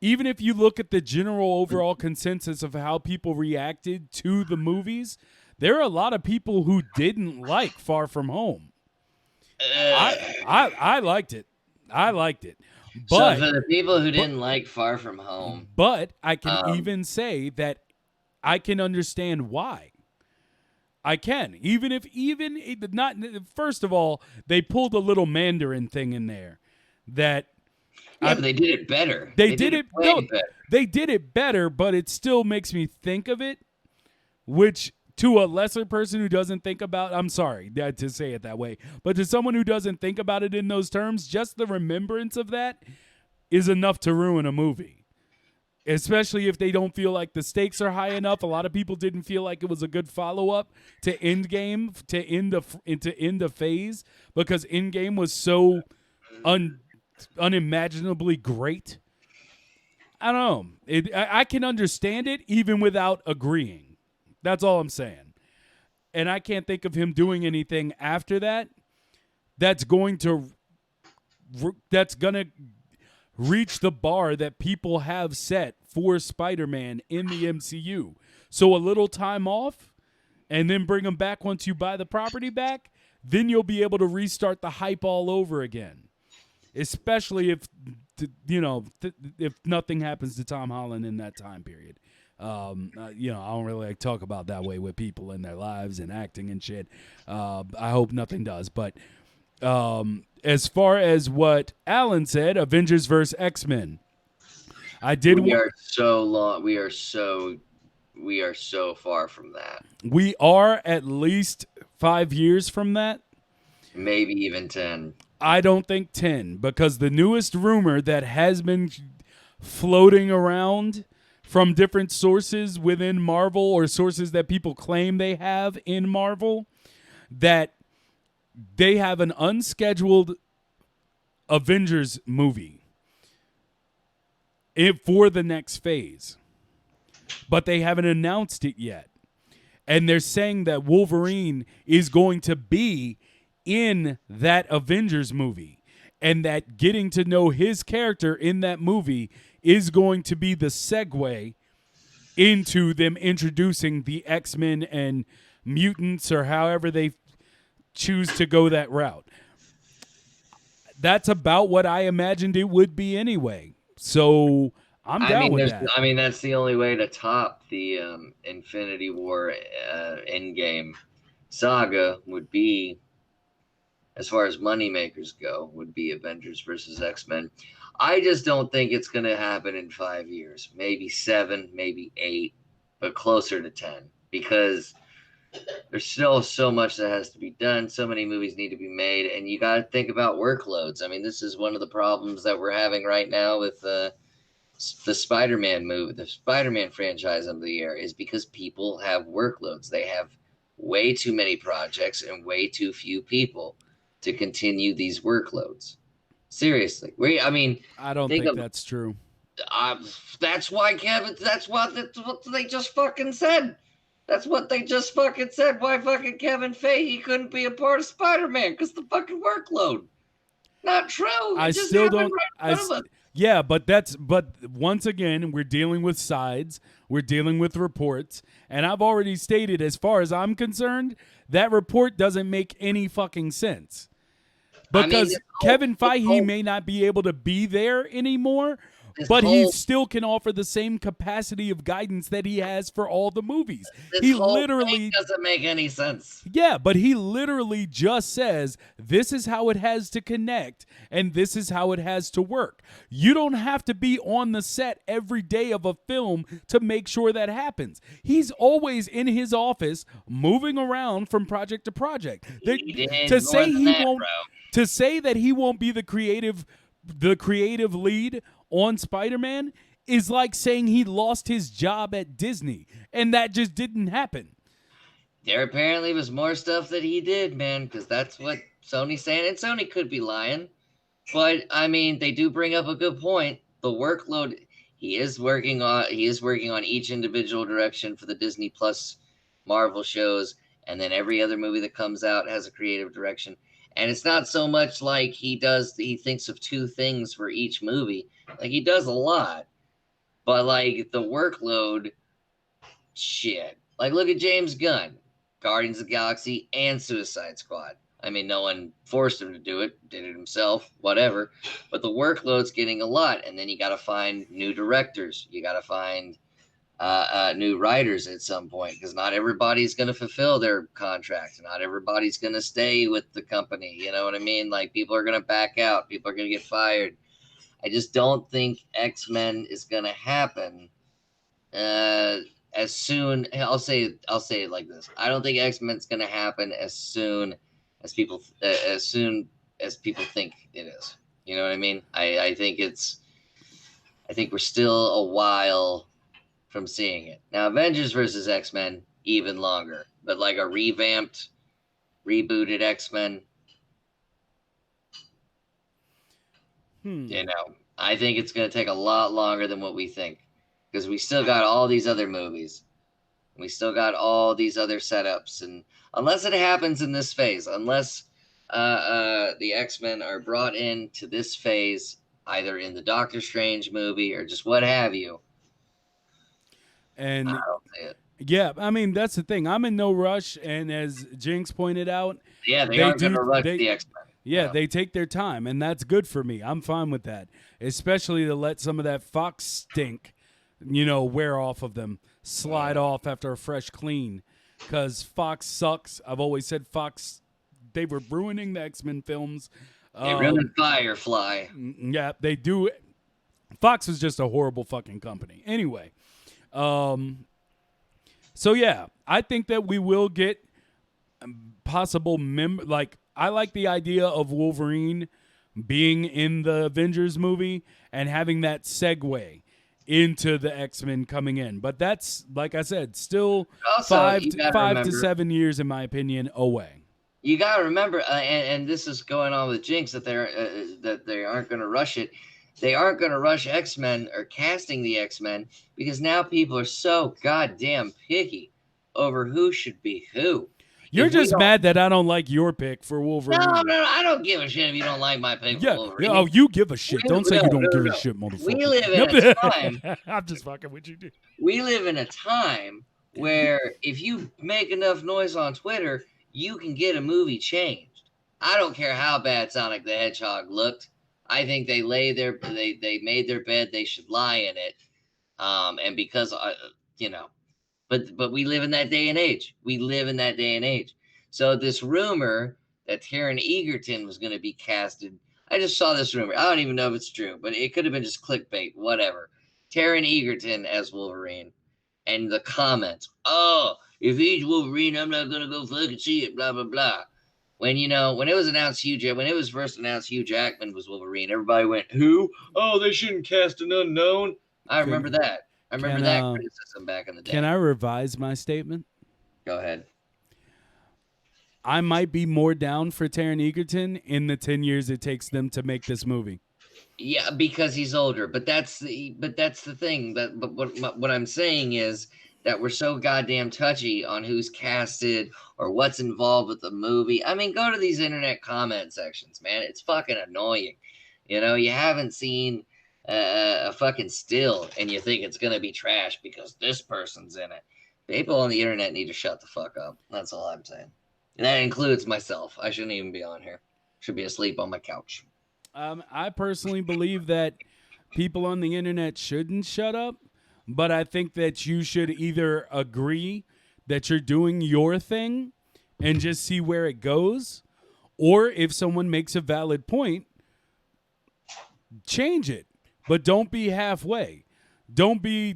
Even if you look at the general overall consensus of how people reacted to the movies, there are a lot of people who didn't like Far From Home. I liked it. But so for the people who didn't like Far From Home. But I can even say that I can understand why. I can. First of all, they pulled a little Mandarin thing in there that... Yeah, but they did it better. They did it better, but it still makes me think of it, which to a lesser person who doesn't think about, I'm sorry to say it that way, but to someone who doesn't think about it in those terms, just the remembrance of that is enough to ruin a movie. Especially if they don't feel like the stakes are high enough. A lot of people didn't feel like it was a good follow-up to Endgame, to end a phase, because Endgame was so unimaginably great. I don't know. I can understand it even without agreeing. That's all I'm saying. And I can't think of him doing anything after that that's going to reach the bar that people have set for Spider-Man in the MCU. So a little time off and then bring him back once you buy the property back, then you'll be able to restart the hype all over again. Especially if if nothing happens to Tom Holland in that time period. I don't really like talk about that way with people in their lives and acting and shit. I hope nothing does. But as far as what Alan said, Avengers vs. X-Men. We are so long. We are so far from that. We are at least 5 years from that. Maybe even 10. I don't think 10, because the newest rumor that has been floating around from different sources within Marvel, or sources that people claim they have in Marvel, that they have an unscheduled Avengers movie for the next phase, but they haven't announced it yet. And they're saying that Wolverine is going to be in that Avengers movie, and that getting to know his character in that movie is going to be the segue into them introducing the X-Men and mutants, or however they choose to go that route. That's about what I imagined it would be anyway. So I'm down with that. I mean, that's the only way to top the Infinity War Endgame saga would be, as far as moneymakers go, would be Avengers versus X-Men. I just don't think it's going to happen in 5 years. Maybe 7, maybe 8, but closer to 10. Because there's still so much that has to be done. So many movies need to be made. And you got to think about workloads. I mean, this is one of the problems that we're having right now with the Spider-Man movie, the Spider-Man franchise of the year, is because people have workloads. They have way too many projects and way too few people to continue these workloads. Seriously. I don't think that's true. That's why, Kevin, that's what they just fucking said. That's what they just fucking said. Why fucking Kevin Feige couldn't be a part of Spider-Man? Because the fucking workload. Not true. I still don't. Yeah, but once again, we're dealing with sides. We're dealing with reports. And I've already stated, as far as I'm concerned, that report doesn't make any fucking sense. Because Kevin Feige may not be able to be there anymore, but he still can offer the same capacity of guidance that he has for all the movies. He literally doesn't make any sense. Yeah, but he literally just says, this is how it has to connect, and this is how it has to work. You don't have to be on the set every day of a film to make sure that happens. He's always in his office, moving around from project to project. To say that he won't be the creative lead on Spider-Man is like saying he lost his job at Disney, and that just didn't happen. There apparently was more stuff that he did, man, because that's what Sony's saying, and Sony could be lying. But I mean, they do bring up a good point. The workload he is working on each individual direction for the Disney Plus Marvel shows, and then every other movie that comes out has a creative direction. And it's not so much like he thinks of 2 things for each movie. Like, he does a lot. But, like, the workload, shit. Like, look at James Gunn. Guardians of the Galaxy and Suicide Squad. I mean, no one forced him to do it. Did it himself. Whatever. But the workload's getting a lot. And then you got to find new directors. You got to find new writers at some point, because not everybody's going to fulfill their contract. Not everybody's going to stay with the company. You know what I mean? Like, people are going to back out. People are going to get fired. I just don't think X-Men is going to happen as soon. I'll say it like this. I don't think X-Men's going to happen as soon as people think it is. You know what I mean? I think we're still a while from seeing it. Now, Avengers versus X-Men, even longer. But like a revamped, rebooted X-Men, you know, I think it's going to take a lot longer than what we think. Because we still got all these other movies. We still got all these other setups, and unless it happens in this phase, unless the X-Men are brought into this phase, either in the Doctor Strange movie or just what have you, I And don't see it. yeah, I mean that's the thing. I'm in no rush, and as Jinx pointed out, Yeah, they aren't going do to rush they the X-Men. yeah, No. they take their time, and that's good for me. I'm fine with that, especially to let some of that Fox stink, wear off of them, slide off after a fresh clean, because Fox sucks. I've always said Fox, they were ruining the X-Men films. They ruined Firefly. Yeah, they do. Fox was just a horrible fucking company. Anyway, so yeah, I think that we will get possible I like the idea of Wolverine being in the Avengers movie and having that segue into the X-Men coming in. But that's, like I said, still Also, 5 to 7 years, in my opinion, away. You got to remember, and this is going on with Jinx, that they aren't going to rush it. They aren't going to rush X-Men or casting the X-Men because now people are so goddamn picky over who should be who. You're just mad that I don't like your pick for Wolverine. No, I don't give a shit if you don't like my pick for Wolverine. Oh, you give a shit. Don't say you don't give a shit, motherfucker. We live in a time. I'm just fucking with you, dude. We live in a time where if you make enough noise on Twitter, you can get a movie changed. I don't care how bad Sonic the Hedgehog looked. I think they made their bed. They should lie in it. And because but we live in that day and age. So this rumor that Taron Egerton was going to be casted, I just saw this rumor. I don't even know if it's true, but it could have been just clickbait, whatever. Taron Egerton as Wolverine, and the comments, oh, if he's Wolverine, I'm not going to go fucking see it, blah, blah, blah. When it was announced when it was first announced Hugh Jackman was Wolverine, everybody went, who? Oh, they shouldn't cast an unknown. I remember that. I remember that criticism back in the day. Can I revise my statement? Go ahead. I might be more down for Taron Egerton in the 10 years it takes them to make this movie. Yeah, because he's older. But that's the thing. But what I'm saying is that we're so goddamn touchy on who's casted or what's involved with the movie. I mean, go to these internet comment sections, man. It's fucking annoying. You haven't seen a fucking still and you think it's going to be trash because this person's in it. People on the internet need to shut the fuck up. That's all I'm saying. And that includes myself. I shouldn't even be on here. Should be asleep on my couch. I personally believe that people on the internet shouldn't shut up, but I think that you should either agree that you're doing your thing and just see where it goes, or if someone makes a valid point, change it. But don't be halfway. Don't be,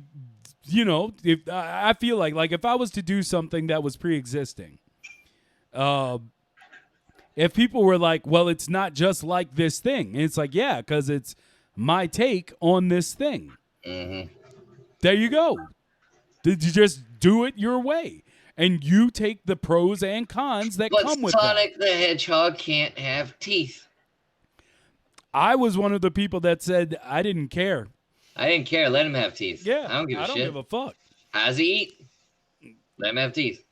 if I feel like if I was to do something that was pre-existing, if people were like, well, it's not just like this thing. And it's like, yeah, because it's my take on this thing. Mm-hmm. There you go. Did you just do it your way? And you take the pros and cons that come with Sonic the Hedgehog can't have teeth. I was one of the people that said I didn't care. I didn't care. Let him have teeth. Yeah, I don't give a shit. I don't give a fuck. How's he eat? Let him have teeth.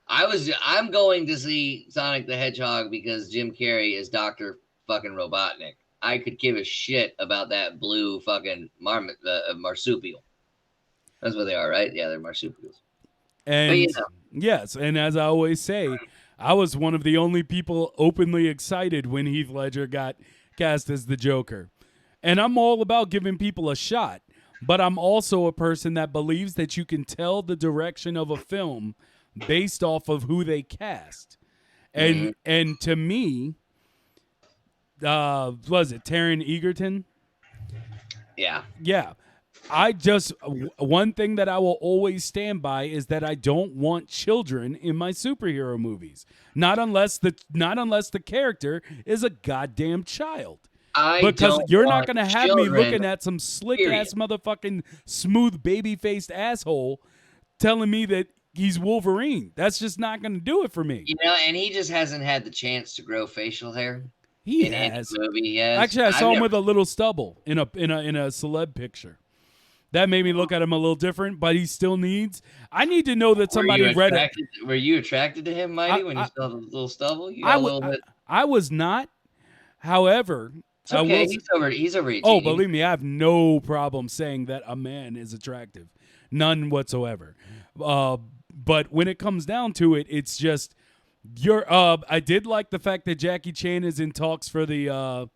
I'm going to see Sonic the Hedgehog because Jim Carrey is Dr. fucking Robotnik. I could give a shit about that blue fucking marsupial. That's what they are, right? Yeah, they're marsupials. And yes, and as I always say, I was one of the only people openly excited when Heath Ledger got cast as the Joker. And I'm all about giving people a shot, but I'm also a person that believes that you can tell the direction of a film based off of who they cast. And and to me, was it Taron Egerton? Yeah. Yeah. One thing that I will always stand by is that I don't want children in my superhero movies. Not unless the character is a goddamn child. Because you're not going to have me looking at some slick-ass motherfucking smooth baby-faced asshole telling me that he's Wolverine. That's just not going to do it for me. And he just hasn't had the chance to grow facial hair. He has. Any movie he has. Actually, I saw him with a little stubble in a celeb picture. that made me look at him a little different, but he still needs. I need to know that somebody read it. Were you attracted to him, Mighty, when you saw the little stubble? You got I, a w- little bit. I was not. However, It's okay. He's over 18. Oh, believe me, I have no problem saying that a man is attractive. None whatsoever. But when it comes down to it, it's just I did like the fact that Jackie Chan is in talks for the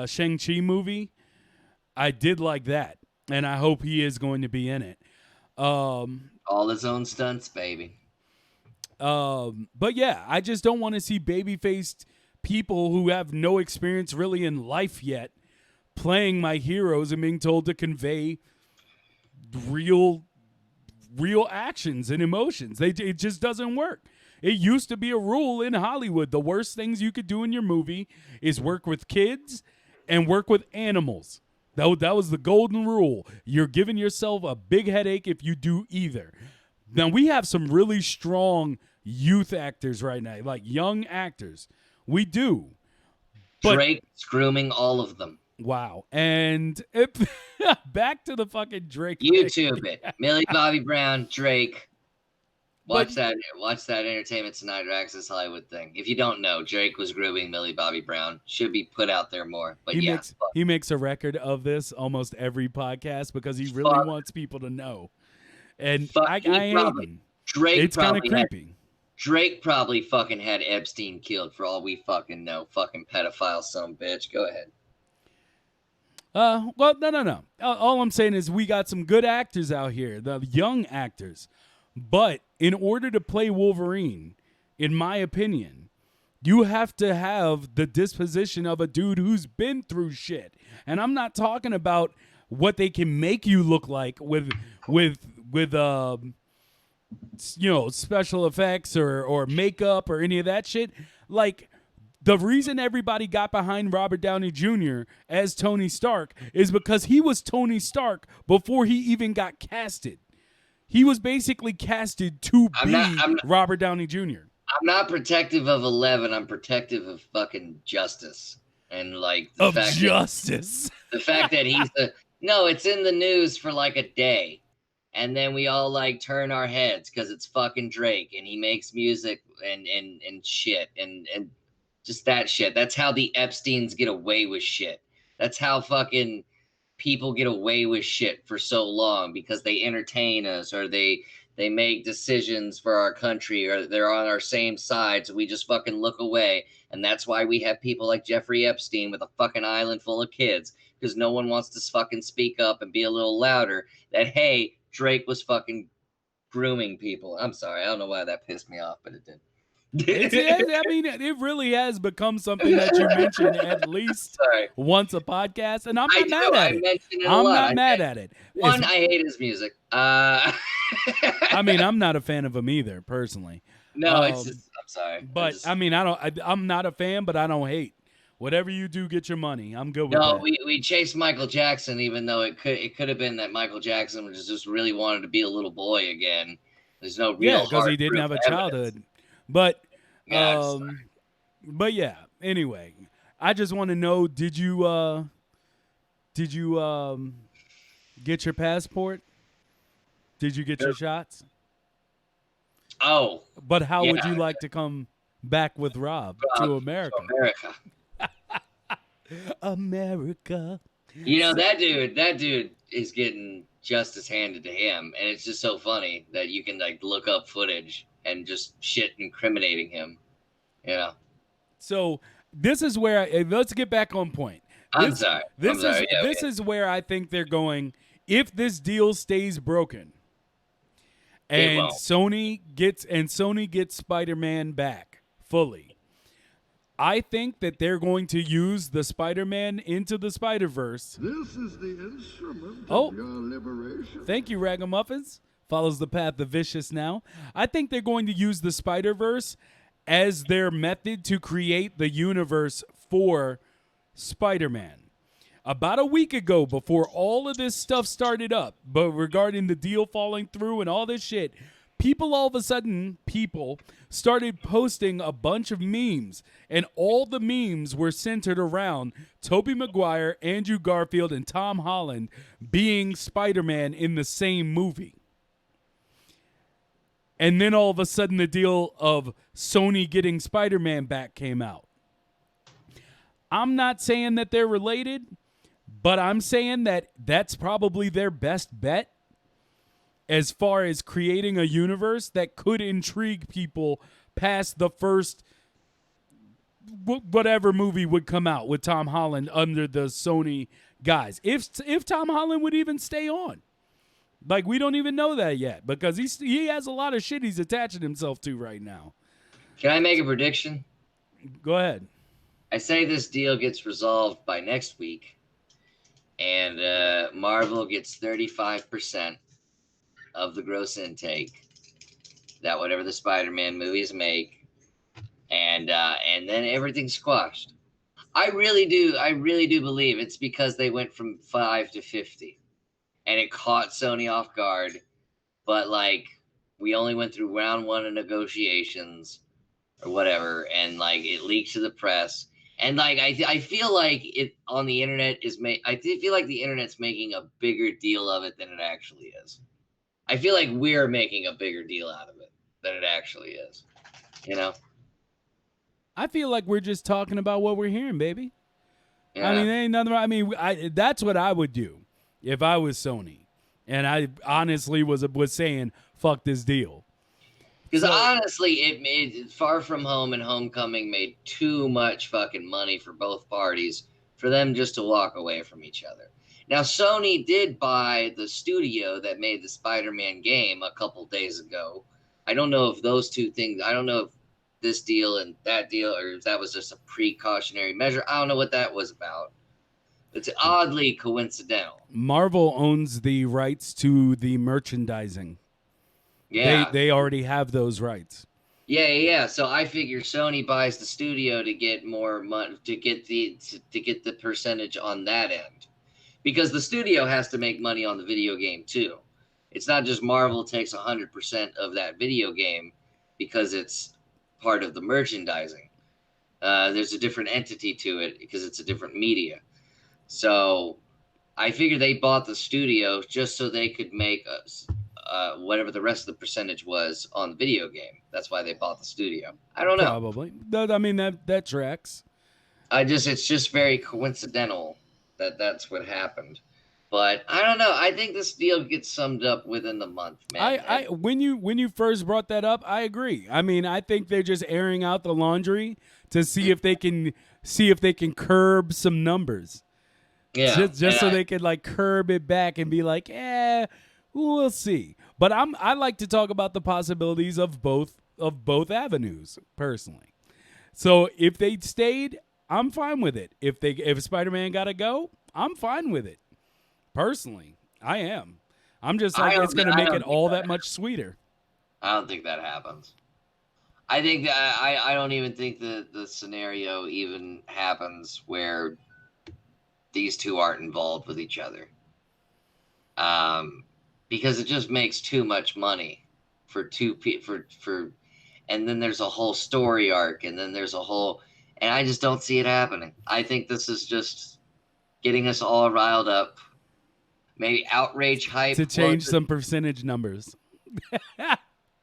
Shang-Chi movie. I did like that, and I hope he is going to be in it. All his own stunts, baby. But yeah, I just don't want to see baby-faced people who have no experience really in life yet playing my heroes and being told to convey real actions and emotions. It just doesn't work. It used to be a rule in Hollywood. The worst things you could do in your movie is work with kids and work with animals. That was the golden rule. You're giving yourself a big headache if you do either. Now, we have some really strong youth actors right now, like young actors. We do. But, Drake's grooming all of them. Wow. And back to the fucking Drake. YouTube it. Millie Bobby Brown, Drake. Watch that Entertainment Tonight or Access Hollywood thing. If you don't know, Drake was grooming Millie Bobby Brown. Should be put out there more. But he makes a record of this almost every podcast because he really wants people to know. And I hate him. It's kind of creepy. Drake probably fucking had Epstein killed for all we fucking know. Fucking pedophile son of a bitch. Go ahead. Well, no. All I'm saying is we got some good actors out here, the young actors. But in order to play Wolverine, in my opinion, you have to have the disposition of a dude who's been through shit. And I'm not talking about what they can make you look like with special effects or makeup or any of that shit. Like, the reason everybody got behind Robert Downey Jr. as Tony Stark is because he was Tony Stark before he even got casted. He was basically casted to be Robert Downey Jr. I'm not protective of 11. I'm protective of fucking justice. And like the fact that he's no, it's in the news for like a day. And then we all like turn our heads because it's fucking Drake and he makes music and shit and just that shit. That's how the Epsteins get away with shit. That's how fucking people get away with shit for so long because they entertain us or they make decisions for our country or they're on our same side. So we just fucking look away. And that's why we have people like Jeffrey Epstein with a fucking island full of kids because no one wants to fucking speak up and be a little louder that, hey, Drake was fucking grooming people. I'm sorry. I don't know why that pissed me off, but it did. I mean, it really has become something that you mention at least once a podcast, and I'm not mad at it. I'm not mad at it. I hate his music. I mean, I'm not a fan of him either, personally. No, it's just, I'm sorry. But I mean, I'm not a fan, but I don't hate. Whatever you do, get your money. I'm good with that. No, we chased Michael Jackson, even though it could have been that Michael Jackson just really wanted to be a little boy again. There's no real because he didn't have a childhood. But yeah. Anyway, I just want to know: did you get your passport? Did you get your shots? Oh, but how would you like to come back with Rob to America? America. You know, that dude is getting justice handed to him, and it's just so funny that you can like look up footage and just shit incriminating him. You know. So this is where let's get back on point. This is where I think they're going. If this deal stays broken, and Sony gets Spider-Man back fully, I think that they're going to use the Spider-Man into the Spider-Verse. This is the instrument of your liberation. Thank you, Ragamuffins. Follows the path of vicious now. I think they're going to use the Spider-Verse as their method to create the universe for Spider-Man. About a week ago, before all of this stuff started up, but regarding the deal falling through and all this shit, people all of a sudden, started posting a bunch of memes, and all the memes were centered around Tobey Maguire, Andrew Garfield, and Tom Holland being Spider-Man in the same movie. And then all of a sudden, the deal of Sony getting Spider-Man back came out. I'm not saying that they're related, but I'm saying that that's probably their best bet as far as creating a universe that could intrigue people past the first whatever movie would come out with Tom Holland under the Sony guys. If Tom Holland would even stay on. Like, we don't even know that yet because he has a lot of shit he's attaching himself to right now. Can I make a prediction? Go ahead. I say this deal gets resolved by next week, and Marvel gets 35% of the gross intake that whatever the Spider-Man movies make, and then everything's squashed. I really do believe it's because they went from 5 to 50, and it caught Sony off guard. But like, we only went through round 1 of negotiations or whatever, and like it leaked to the press. And like I feel like it on the internet I feel like the internet's making a bigger deal of it than it actually is. I feel like we're making a bigger deal out of it than it actually is. You know? I feel like we're just talking about what we're hearing, baby. Yeah. I mean, there ain't nothing. I mean, that's what I would do if I was Sony, and I honestly was saying, "Fuck this deal." Because honestly, it made Far From Home and Homecoming made too much fucking money for both parties for them just to walk away from each other. Now, Sony did buy the studio that made the Spider-Man game a couple days ago. I don't know if those two things, I don't know if this deal and that deal, or if that was just a precautionary measure. I don't know what that was about. It's oddly coincidental. Marvel owns the rights to the merchandising. Yeah. They already have those rights. Yeah. So I figure Sony buys the studio to get more money, to get the percentage on that end. Because the studio has to make money on the video game too. It's not just Marvel takes 100% of that video game because it's part of the merchandising. There's a different entity to it because it's a different media. So I figure they bought the studio just so they could make whatever the rest of the percentage was on the video game. That's why they bought the studio. I don't know. Probably. I mean, that tracks. It's just very coincidental that that's what happened. But I don't know. I think this deal gets summed up within the month, man. When you first brought that up, I agree. I mean, I think they're just airing out the laundry to see if they can curb some numbers. Yeah, just so they can like curb it back and be like, we'll see. But I like to talk about the possibilities of both avenues personally. So if they stayed, I'm fine with it. If Spider-Man got to go, I'm fine with it. Personally, I am. I'm just like, it's going to make it all that much sweeter. I don't think that happens. I think that I don't even think the scenario even happens where these two aren't involved with each other. Because it just makes too much money for two people and then there's a whole story arc, and then there's and I just don't see it happening. I think this is just getting us all riled up. Maybe outrage hype. To change some percentage numbers.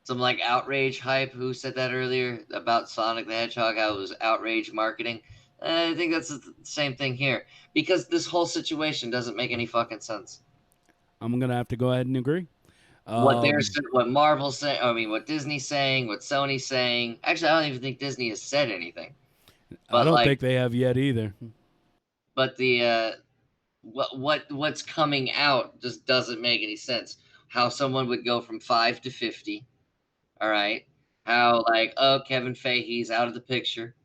Some like outrage hype. Who said that earlier about Sonic the Hedgehog? How it was outrage marketing. I think that's the same thing here. Because this whole situation doesn't make any fucking sense. I'm going to have to go ahead and agree. What Marvel's saying, what Disney's saying, what Sony's saying. Actually, I don't even think Disney has said anything. But I don't think they have yet either. But the what's coming out just doesn't make any sense. How someone would go from 5 to 50. All right. How Kevin Feige's out of the picture.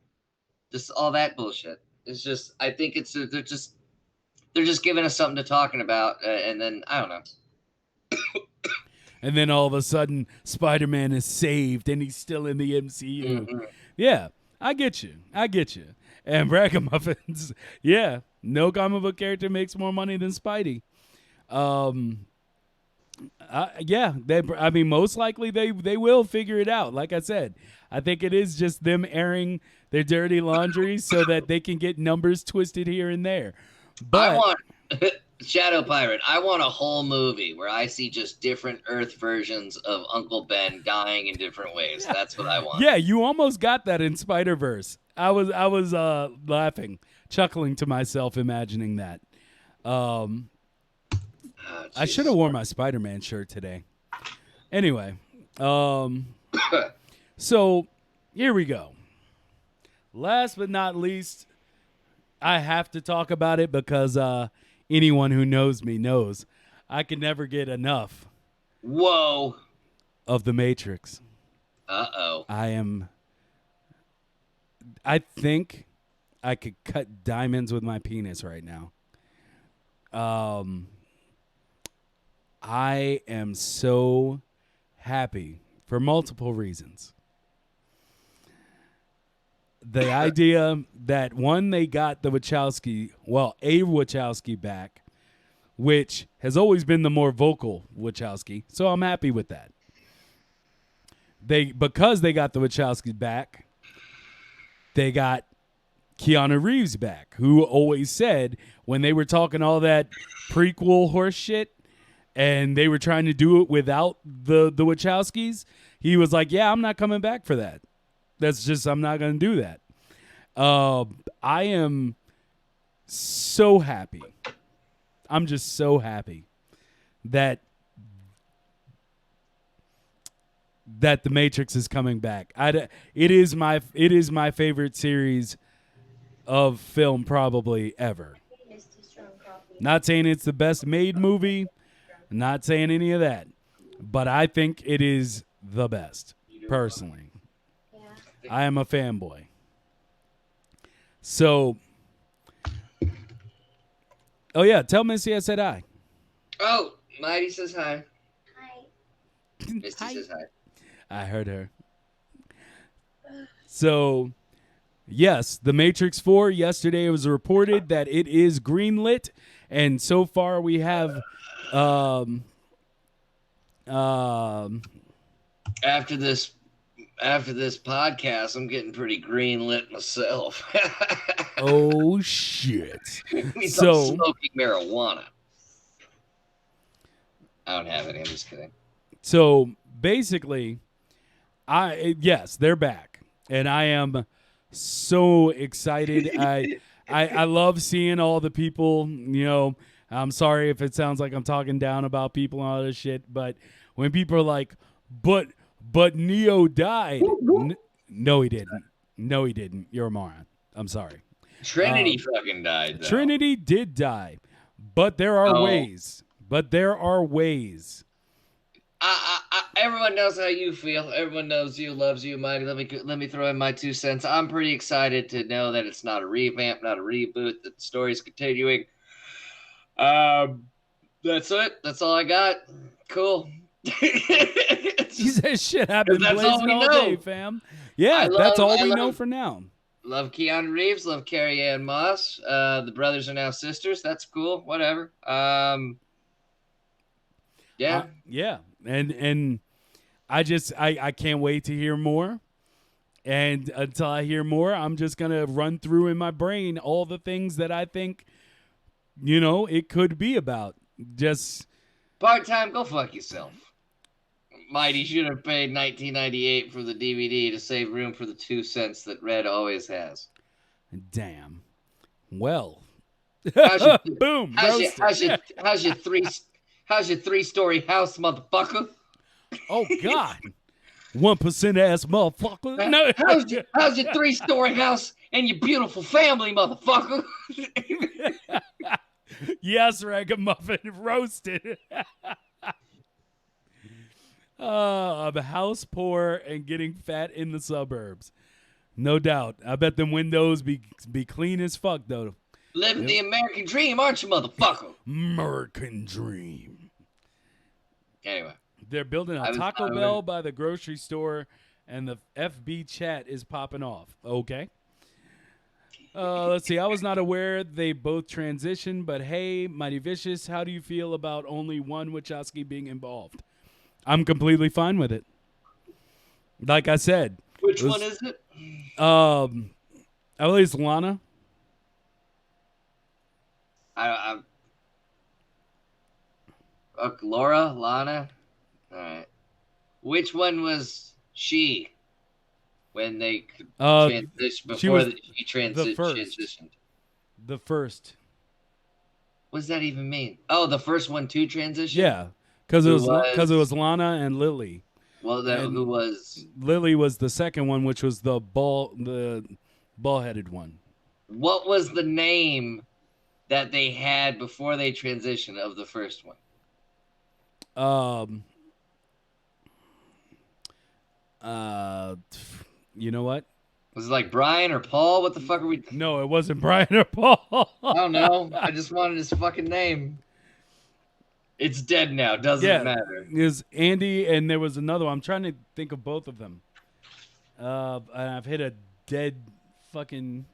Just all that bullshit. It's just, I think they're just giving us something to talking about, and then I don't know. And then all of a sudden, Spider-Man is saved, and he's still in the MCU. Mm-hmm. Yeah, I get you. And Ragamuffins, yeah, no comic book character makes more money than Spidey. Yeah, I mean, most likely they will figure it out. Like I said, I think it is just them airing their dirty laundry so that they can get numbers twisted here and there. I But want Shadow Pirate. I want a whole movie where I see just different Earth versions of Uncle Ben dying in different ways. That's what I want. yeah, you almost got that in Spider-Verse. I was laughing, chuckling to myself, imagining that. Oh, I should have Jesus. worn my Spider-Man shirt today. Anyway, so here we go. Last but not least, I have to talk about it because anyone who knows me knows I can never get enough Whoa. of The Matrix. Uh-oh. I think I could cut diamonds with my penis right now. I am so happy for multiple reasons. The idea that one, they got a Wachowski back, which has always been the more vocal Wachowski. So I'm happy with that. Because they got the Wachowski back, they got Keanu Reeves back, who always said when they were talking all that prequel horse shit and they were trying to do it without the Wachowskis, he was like, yeah, I'm not coming back for that. I'm not going to do that. I am so happy. I'm just so happy that The Matrix is coming back. It is my favorite series of film probably ever. Not saying it's the best made movie, not saying any of that, but I think it is the best, personally. I am a fanboy. So, oh yeah, tell Missy I said hi. Oh, Mighty says hi. Hi. Misty Hi. says hi. I heard her. So, yes, The Matrix 4, yesterday it was reported that it is greenlit, and so far we have After this podcast, I'm getting pretty green lit myself. oh shit. Means So- I'm smoking marijuana. I don't have any. I'm just kidding. So basically, yes, they're back, and I am so excited. I love seeing all the people. You know, I'm sorry if it sounds like I'm talking down about people and all this shit, but when people are like, but Neo died. No, he didn't. No, he didn't. You're a moron. I'm sorry. Trinity fucking died, though. Trinity did die, but there are Oh. ways. But there are ways. Everyone knows how you feel. Everyone knows you, loves you, Mighty. Let me throw in my 2 cents. I'm pretty excited to know that it's not a revamp, not a reboot. That the story's continuing. That's it. That's all I got. Cool. He says, "Shit, I've been That's all blazing we all know. day, fam." Yeah, I that's love- all I we know love- for now. Love Keanu Reeves. Love Carrie Ann Moss. The brothers are now sisters. That's cool. Whatever. Yeah. Yeah, and I can't wait to hear more. And until I hear more, I'm just gonna run through in my brain all the things that I think, it could be about. Just Part-time, go fuck yourself. Mighty should have paid $19.98 for the DVD to save room for the 2 cents that Red always has. damn. Well, How's your, boom. how's your, roasted. how's your 3-story house, motherfucker? Oh God, 1% ass motherfucker. No, How's your 3-story house and your beautiful family, motherfucker? yes, ragamuffin roasted. I'm house poor and getting fat in the suburbs. No doubt. I bet them windows be clean as fuck though. Living the American dream, aren't you, motherfucker? American dream. Anyway, They're building I a was- Taco I was- Bell by the grocery store, and the FB chat is popping off. Okay. Let's see. I was not aware they both transitioned, but hey, Mighty Vicious, how do you feel about only one Wachowski being involved? I'm completely fine with it. Like I said, Which it was, one is it? at least Lana. Laura, Lana. All right. Which one was she when they transitioned she before was she the first. transitioned? The first. What does that even mean? Oh, the first one to transition. Yeah, because Who it was Lana and Lily. Well, who was? Lily was the second one, which was the ball-headed one. What was the name that they had before they transitioned of the first one? You know what? Was it like Brian or Paul? What the fuck are we? No, it wasn't Brian or Paul. I don't know. I just wanted his fucking name. It's dead now. Doesn't matter. It was Andy, and there was another one. I'm trying to think of both of them. And I've hit a dead fucking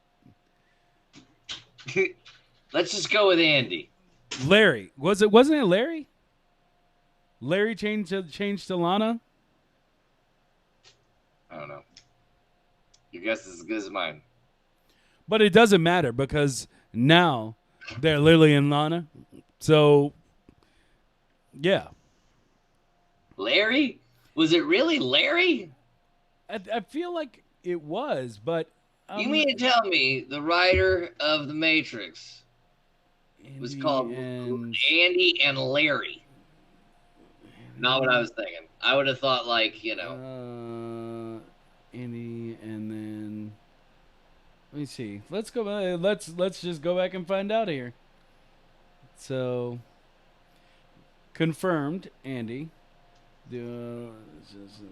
Let's just go with Andy. Larry. Wasn't it Larry? Larry changed to Lana? I don't know. Your guess is as good as mine. But it doesn't matter because now they're Lily and Lana. So, yeah. Larry? Was it really Larry? I feel like it was, but... You mean to tell me the writer of The Matrix was called Andy and Larry? Not what I was thinking. I would have thought, like, you know... Andy, and then... Let me see. Let's go. Let's just go back and find out here. So, confirmed, Andy. You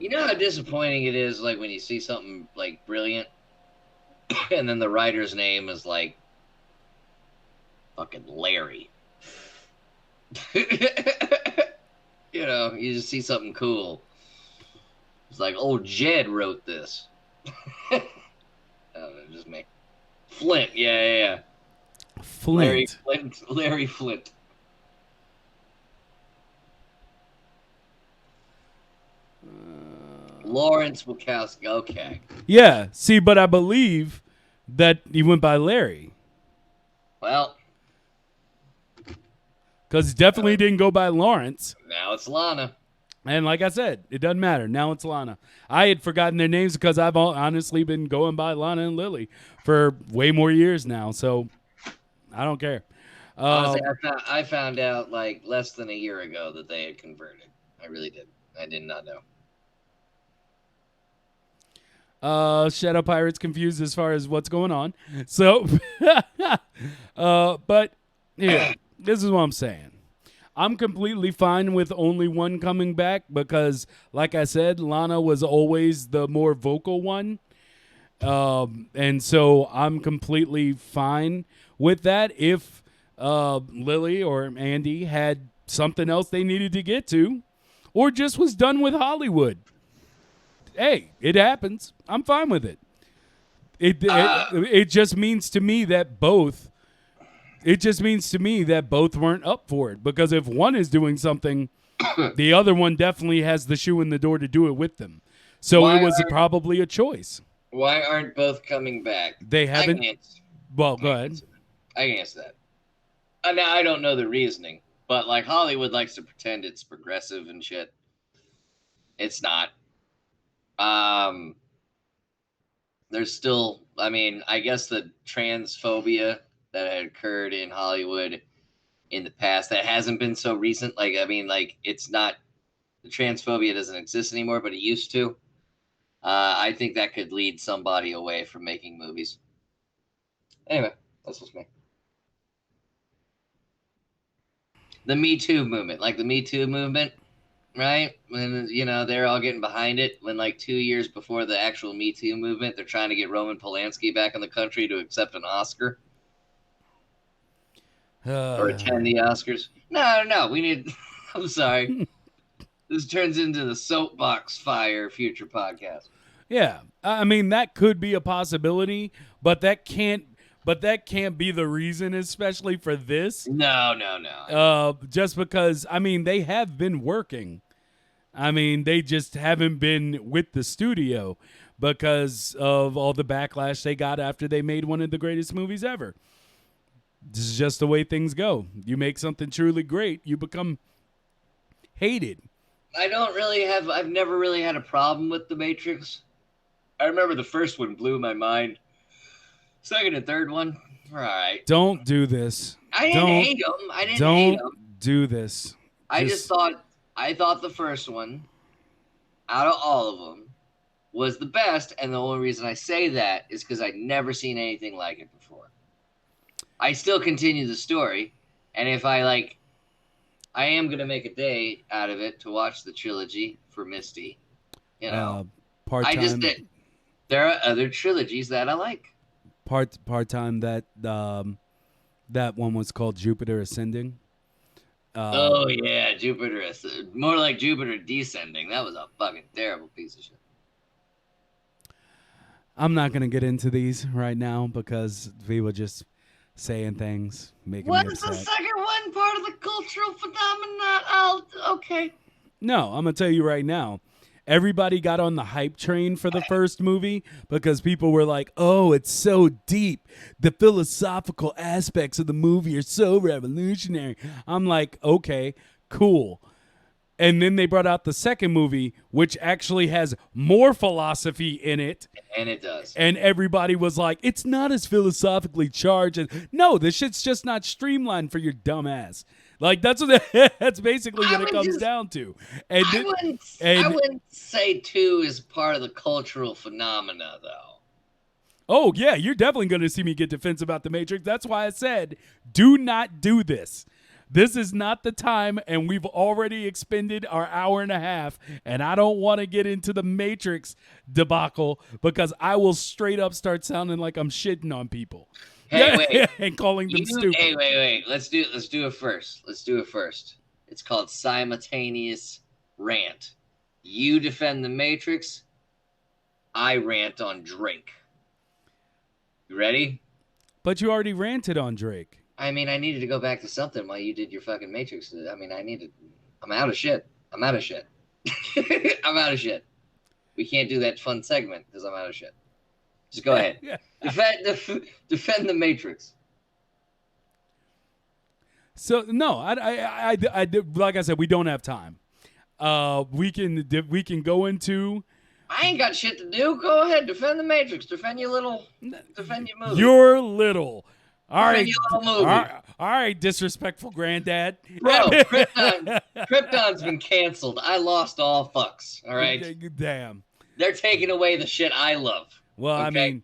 know how disappointing it is, like when you see something like brilliant, and then the writer's name is like fucking Larry. You know, you just see something cool. It's like, oh, Jed wrote this. Just me. Flint, yeah. Flint. Larry Flint. Lawrence Wachowski. Okay. Yeah. See, but I believe that he went by Larry. Well. Because he definitely didn't go by Lawrence. Now it's Lana. And like I said, it doesn't matter. Now it's Lana. I had forgotten their names because I've honestly been going by Lana and Lily for way more years now. So I don't care. Honestly, I found out like less than a year ago that they had converted. I really did. I did not know. Shadow Pirate's confused as far as what's going on. So, but yeah, this is what I'm saying. I'm completely fine with only one coming back because, like I said, Lana was always the more vocal one. And so I'm completely fine with that. If Lily or Andy had something else they needed to get to or just was done with Hollywood, hey, it happens. I'm fine with it. It just means to me that both... It just means to me that both weren't up for it because if one is doing something, the other one definitely has the shoe in the door to do it with them. So it was probably a choice. Why aren't both coming back? They haven't. Well, go ahead. I can answer that. Now I don't know the reasoning, but like Hollywood likes to pretend it's progressive and shit. It's not. There's still. I mean, I guess the transphobia that had occurred in Hollywood in the past that hasn't been so recent. Like, I mean, like it's not, the transphobia doesn't exist anymore, but it used to. I think that could lead somebody away from making movies. Anyway, that's just me. The Me Too movement, right? When, you know, they're all getting behind it. When like 2 years before the actual Me Too movement, they're trying to get Roman Polanski back in the country to accept an Oscar. Or attend the Oscars. No. We need... I'm sorry. This turns into the soapbox fire future podcast. Yeah. I mean, that could be a possibility, but that can't... but that can't be the reason, especially for this. No. Just because, I mean, they have been working. I mean, they just haven't been with the studio because of all the backlash they got after they made one of the greatest movies ever. This is just the way things go. You make something truly great, you become hated. I've never really had a problem with The Matrix. I remember the first one blew my mind. Second and third one, all right. Don't do this. I didn't hate them. Don't do this. I thought the first one, out of all of them, was the best, and the only reason I say that is because I'd never seen anything like it before. I still continue the story, and if I am going to make a day out of it to watch the trilogy for Misty. You know, Part-time. There are other trilogies that I like. Part-time that one was called Jupiter Ascending. Oh yeah, more like Jupiter Descending. That was a fucking terrible piece of shit. I'm not gonna get into these right now because we were just saying things, making me upset. What's the second one part of the cultural phenomenon? Okay. No, I'm gonna tell you right now. Everybody got on the hype train for the first movie because people were like, oh, it's so deep. The philosophical aspects of the movie are so revolutionary. I'm like, okay, cool. And then they brought out the second movie, which actually has more philosophy in it. And it does. And everybody was like, it's not as philosophically charged. No, this shit's just not streamlined for your dumb ass. Like, that's basically what it comes down to. And I wouldn't say 2 is part of the cultural phenomena, though. Oh, yeah, you're definitely going to see me get defensive about The Matrix. That's why I said, do not do this. This is not the time, and we've already expended our hour and a half, and I don't want to get into the Matrix debacle because I will straight up start sounding like I'm shitting on people. Hey, wait. And calling them stupid. Hey, wait. Let's do it first. It's called simultaneous rant. You defend the Matrix. I rant on Drake. You ready? But you already ranted on Drake. I mean, I needed to go back to something while you did your fucking Matrix. I mean, I'm out of shit. I'm out of shit. We can't do that fun segment because I'm out of shit. Just go ahead. Defend the Matrix. So no, I like I said, we don't have time. We can go into. I ain't got shit to do. Go ahead, defend the Matrix. Defend your movie. You're little. All right. Your little movie. All right, disrespectful granddad. Bro, Krypton's been canceled. I lost all fucks. All right. Damn. They're taking away the shit I love. Well, okay?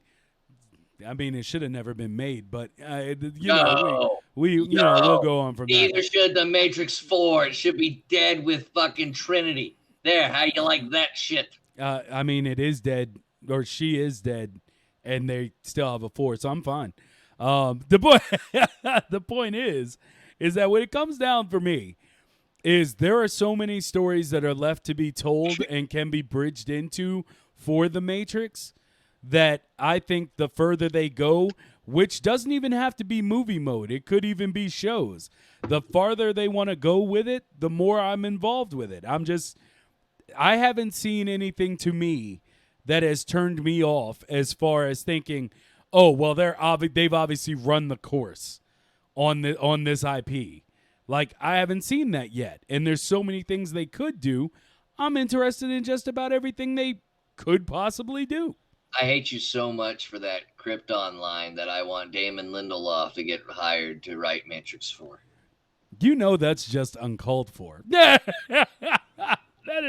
I mean, it should have never been made, but No. we'll go on from there. Neither should the Matrix 4. It should be dead with fucking Trinity. There, how you like that shit? I mean, it is dead, or she is dead, and they still have a 4, so I'm fine. The point is that when it comes down for me, is there are so many stories that are left to be told and can be bridged into for the Matrix that I think the further they go, which doesn't even have to be movie mode, it could even be shows. The farther they want to go with it, the more I'm involved with it. I haven't seen anything to me that has turned me off as far as thinking, oh, well, they've obviously run the course on this IP. Like, I haven't seen that yet. And there's so many things they could do. I'm interested in just about everything they could possibly do. I hate you so much for that Krypton line that I want Damon Lindelof to get hired to write Matrix 4. You know that's just uncalled for. That's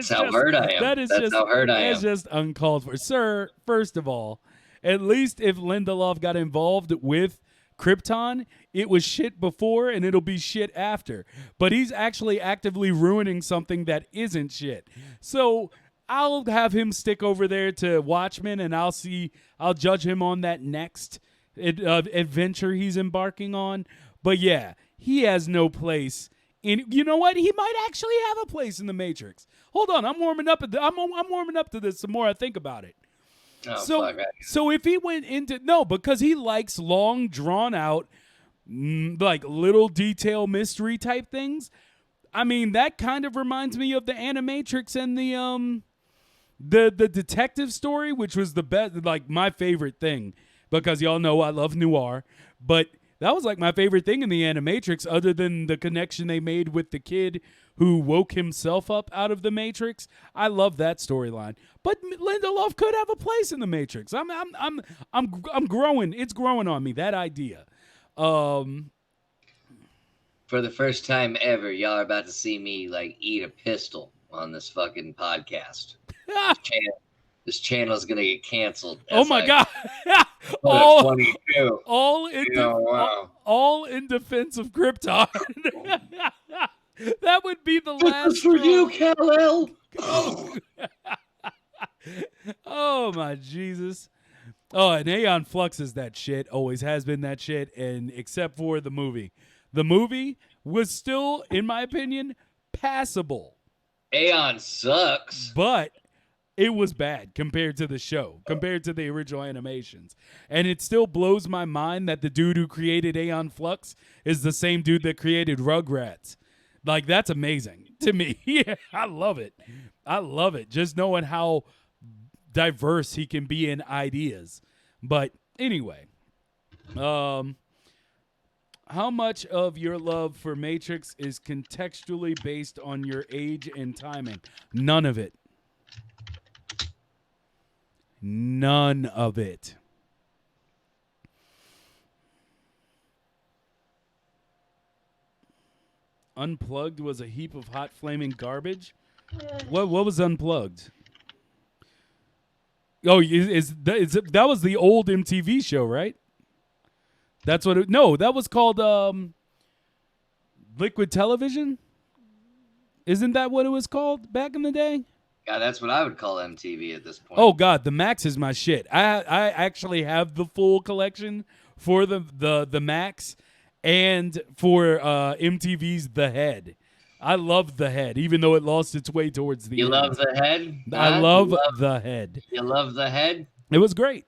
how hurt I am. That's how hurt I am. That's just uncalled for. Sir, first of all, at least if Lindelof got involved with Krypton, it was shit before and it'll be shit after. But he's actually actively ruining something that isn't shit. So I'll have him stick over there to Watchmen, and I'll judge him on that next adventure he's embarking on. But yeah, he has no place in. You know what? He might actually have a place in the Matrix. Hold on, I'm warming up. I'm warming up to this. The more I think about it, Oh, So, fuck. so if he went into because he likes long, drawn out, like little detail mystery type things. I mean, that kind of reminds me of the Animatrix and the detective story, which was the best, like my favorite thing, because y'all know I love noir, but that was like my favorite thing in the Animatrix, other than the connection they made with the kid who woke himself up out of the Matrix. I love that storyline. But Lindelof could have a place in the Matrix. I'm growing. It's growing on me, that idea. For the first time ever, y'all are about to see me like eat a pistol on this fucking podcast. This channel is gonna get canceled. Oh my God! all in defense of Krypton. That would be the last. This is for you, Kal-El. Oh my Jesus! Oh, and Aeon Flux is that shit. Always has been that shit. And except for the movie was still, in my opinion, passable. Aeon sucks, but it was bad compared to the show, compared to the original animations. And it still blows my mind that the dude who created Aeon Flux is the same dude that created Rugrats. Like, that's amazing to me. Yeah, I love it. I love it. Just knowing how diverse he can be in ideas. But anyway, how much of your love for Matrix is contextually based on your age and timing? None of it. None of it. Unplugged was a heap of hot flaming garbage. What was Unplugged? Oh, that was the old MTV show, right? That's what that was called Liquid Television? Isn't that what it was called back in the day? Yeah, that's what I would call MTV at this point. Oh God, the Max is my shit. I actually have the full collection for the Max and for MTV's The Head. I love The Head, even though it lost its way towards the end. You love The Head? I love The Head. You love The Head? It was great.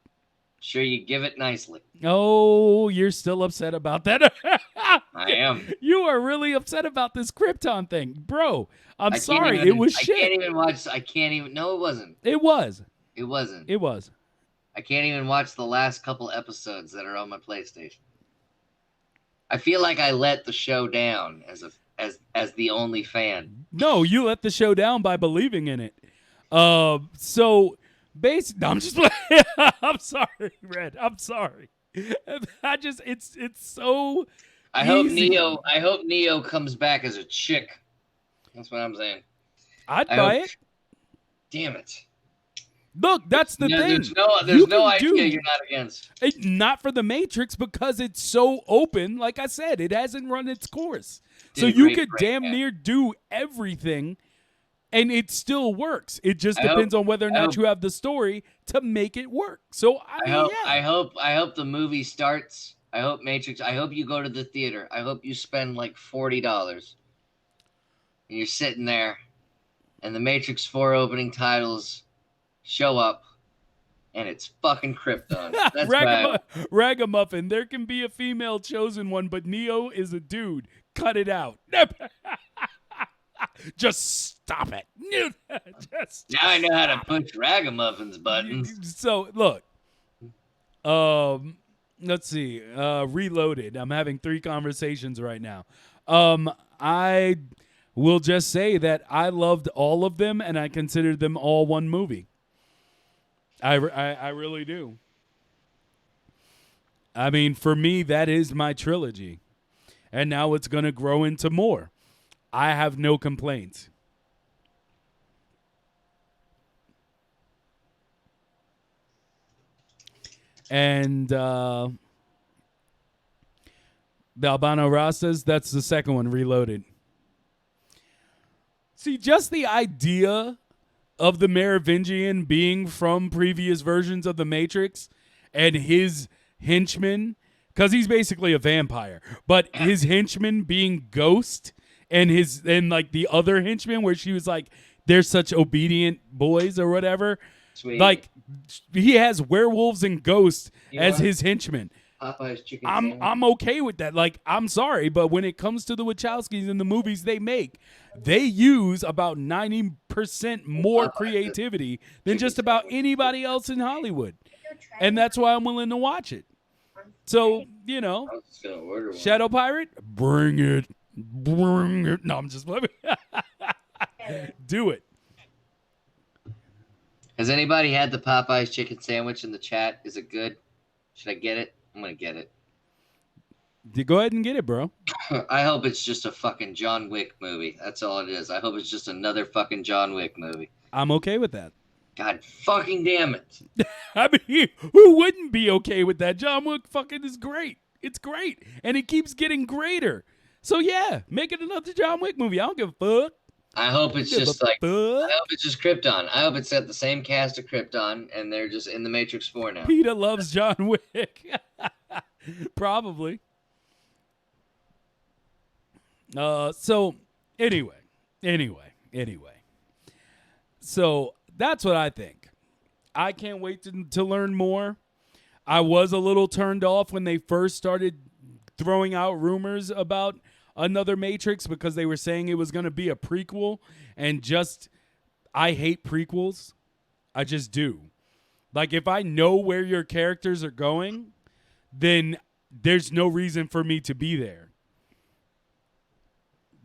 Sure, you give it nicely. Oh, you're still upset about that? I am. You are really upset about this Krypton thing. Bro, I'm sorry. It was shit. I can't even watch. No, it wasn't. It was. It wasn't. It was. I can't even watch the last couple episodes that are on my PlayStation. I feel like I let the show down as the only fan. No, you let the show down by believing in it. So basically, no, I'm just playing. I'm sorry, Red. I'm sorry. It's so. I hope Neo comes back as a chick. That's what I'm saying. I'd buy it. Damn it. Look, that's the thing. There's no idea you're not against. Not for the Matrix, because it's so open. Like I said, it hasn't run its course. So you could damn near do everything, and it still works. It just depends on whether or not you have the story to make it work. So I hope the movie starts. I hope Matrix. I hope you go to the theater. I hope you spend like $40, and you're sitting there, and the Matrix 4 opening titles show up, and it's fucking Krypton. That's Ragamuffin. There can be a female chosen one, but Neo is a dude. Cut it out. Just stop it. Now I know how to push Ragamuffin's buttons. So look, let's see. Reloaded. I'm having 3 conversations right now. I will just say that I loved all of them, and I considered them all one movie. I really do. I mean, for me, that is my trilogy. And now it's going to grow into more. I have no complaints. And the Albano Rastas, that's the second one, Reloaded. See, just the idea of the Merovingian being from previous versions of the Matrix and his henchmen, because he's basically a vampire, but his henchmen being Ghost and like the other henchmen, where she was like, they're such obedient boys or whatever. Sweet. Like, he has werewolves and ghosts You as want his henchmen. Popeye's chicken sandwich. I'm okay with that. Like, I'm sorry, but when it comes to the Wachowskis and the movies they make, they use about 90% more creativity than just about anybody else in Hollywood. And that's why I'm willing to watch it. So, you know, I was just gonna order one. Shadow Pirate, bring it. Bring it. No, I'm just loving Do it. Has anybody had the Popeye's chicken sandwich in the chat? Is it good? Should I get it? I'm gonna get it. Go ahead and get it, bro. I hope it's just a fucking John Wick movie. That's all it is. I hope it's just another fucking John Wick movie. I'm okay with that. God fucking damn it. I mean, who wouldn't be okay with that? John Wick fucking is great. It's great. And it keeps getting greater. So, yeah, make it another John Wick movie. I don't give a fuck. I hope it's just like, fuck. I hope it's just Krypton. I hope it's got the same cast of Krypton and they're just in the Matrix 4 now. PETA loves John Wick. Probably. So, anyway. So, that's what I think. I can't wait to learn more. I was a little turned off when they first started throwing out rumors about another Matrix because they were saying it was going to be a prequel, and just, I hate prequels. I just do. Like, if I know where your characters are going, then there's no reason for me to be there.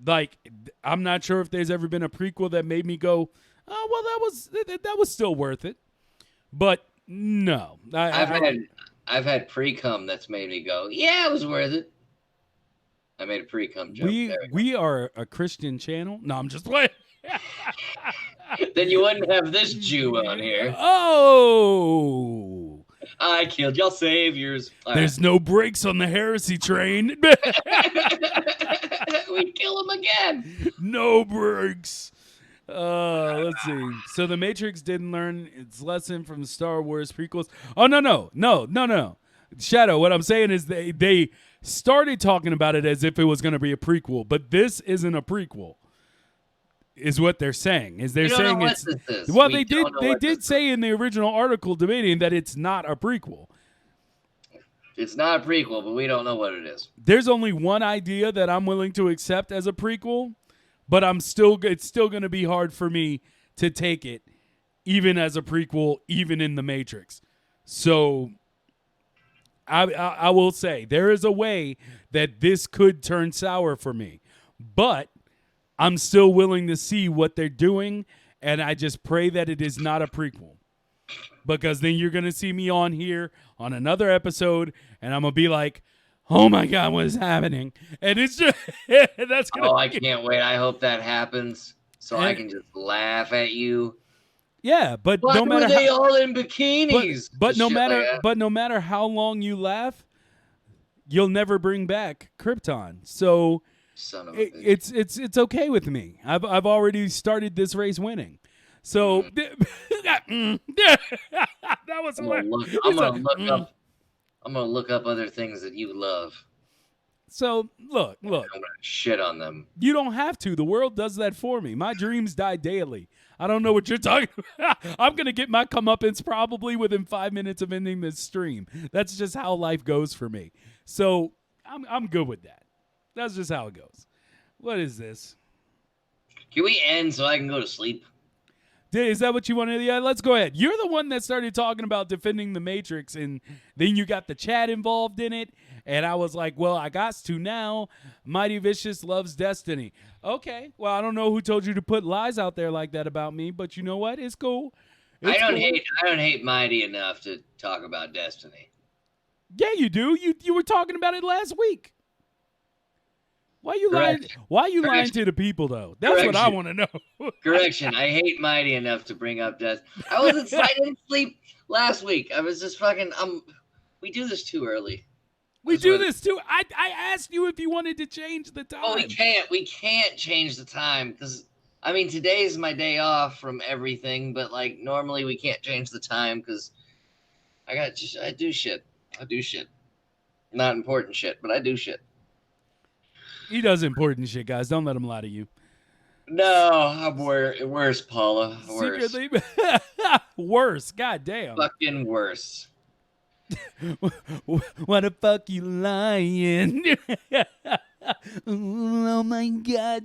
Like, I'm not sure if there's ever been a prequel that made me go, oh, well, that was still worth it. But no. I've had pre-cum that's made me go, yeah, it was worth it. I made a pre-cum joke. We are a Christian channel. No, I'm just playing. Then you wouldn't have this Jew on here. Oh. I killed y'all saviors. There's no brakes on the heresy train. We kill him again. No brakes. Let's see. So the Matrix didn't learn its lesson from Star Wars prequels. Oh, no. Shadow, what I'm saying is they started talking about it as if it was going to be a prequel, but this isn't a prequel. Is what they're saying. Is they're saying it's well, they did say in the original article debating that it's not a prequel. It's not a prequel, but we don't know what it is. There's only one idea that I'm willing to accept as a prequel, but it's still going to be hard for me to take it even as a prequel, even in the Matrix. So I will say there is a way that this could turn sour for me, but I'm still willing to see what they're doing, and I just pray that it is not a prequel. Because then you're going to see me on here on another episode, and I'm going to be like, oh my God, what is happening? And it's just, that's going to I can't wait. I hope that happens so I can just laugh at you. Yeah, but Why no matter were they all in bikinis? But no matter how long you laugh, you'll never bring back Krypton. So Son of a bitch. it's okay with me. I've already started this race winning. So that was hilarious. I'm gonna look up other things that you love. So look. I'm gonna shit on them. You don't have to. The world does that for me. My dreams die daily. I don't know what you're talking about. I'm gonna get my comeuppance probably within 5 minutes of ending this stream. That's just how life goes for me. So I'm good with that. That's just how it goes. What is this? Can we end so I can go to sleep? Is that what you wanted? Yeah, let's go ahead. You're the one that started talking about defending the Matrix, and then you got the chat involved in it, and I was like, well, I got to now. Mighty Vicious loves Destiny. Okay, well, I don't know who told you to put lies out there like that about me, but you know what? It's cool. I don't hate Mighty enough to talk about Destiny. Yeah, you do. You were talking about it last week. Why you lying? Why you lying to the people though? That's what I want to know. Correction. I hate Mighty enough to bring up Death. I didn't sleep last week. I was just fucking. We do this too early. We do this too. I asked you if you wanted to change the time. Oh, we can't. We can't change the time because I mean today is my day off from everything. But like normally we can't change the time because I do shit. Not important shit, but I do shit. He does important shit, guys. Don't let him lie to you. No, I'm worse, Paula. Worse. Secretly worse. God damn. Fucking worse. What the fuck you lying? Oh my god.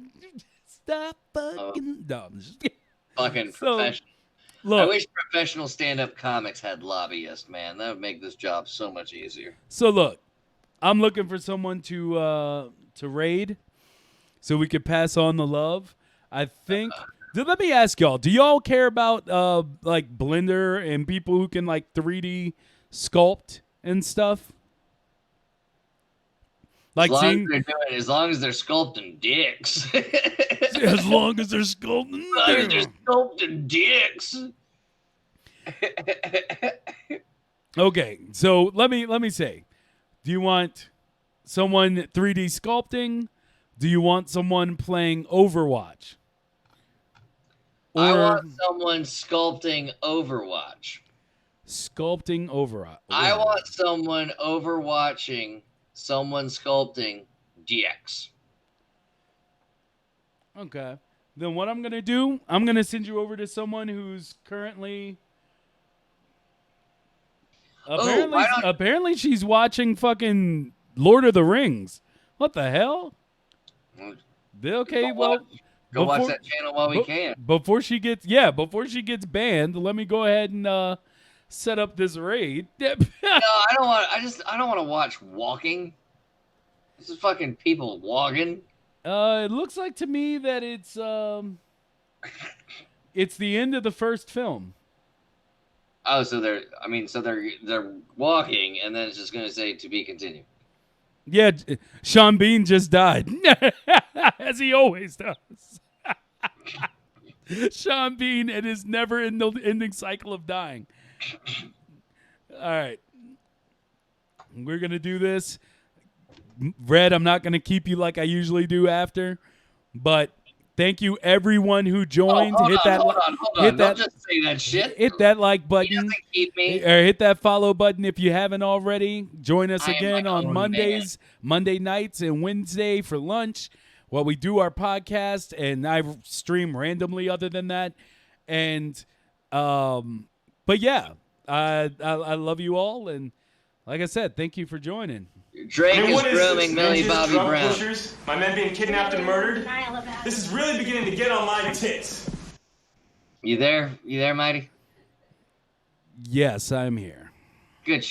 Stop fucking. No, I'm just kidding. Fucking So, professional. I Look, wish professional stand-up comics had lobbyists, man. That would make this job so much easier. I'm looking for someone to raid so we could pass on the love. I think. Let me ask y'all: do y'all care about like Blender and people who can like 3D sculpt and stuff? Like As long as they're sculpting dicks. as long as they're sculpting. As long as they're sculpting dicks. Okay, so let me say, do you want someone 3D sculpting? Do you want someone playing Overwatch? I want someone sculpting Overwatch. Sculpting Overwatch. I want someone overwatching someone sculpting DX. Okay. Then what I'm going to do, I'm going to send you over to someone who's currently apparently she's watching fucking Lord of the Rings. What the hell? Okay, well, go watch that channel while we can. Before she gets banned, let me go ahead and set up this raid. No, I don't want. I don't want to watch walking. This is fucking people walking. It looks like to me that it's the end of the first film. Oh, so they're walking, and then it's just gonna say to be continued. Yeah, Sean Bean just died, as he always does. Sean Bean and his never-ending cycle of dying. All right. We're going to do this. Red, I'm not going to keep you like I usually do after, but thank you everyone who joined. Hold on. Don't just say that shit. Hit that like button. He doesn't keep me. Or hit that follow button if you haven't already. Join us again on Mondays, Monday nights, and Wednesday for lunch while we do our podcast, and I stream randomly other than that. And but yeah, I love you all, and like I said, thank you for joining. Drake is grooming Millie Bobby Brown. Pushers, my men being kidnapped and murdered. This is really beginning to get on my tits. You there? You there, Mighty? Yes, I'm here. Good.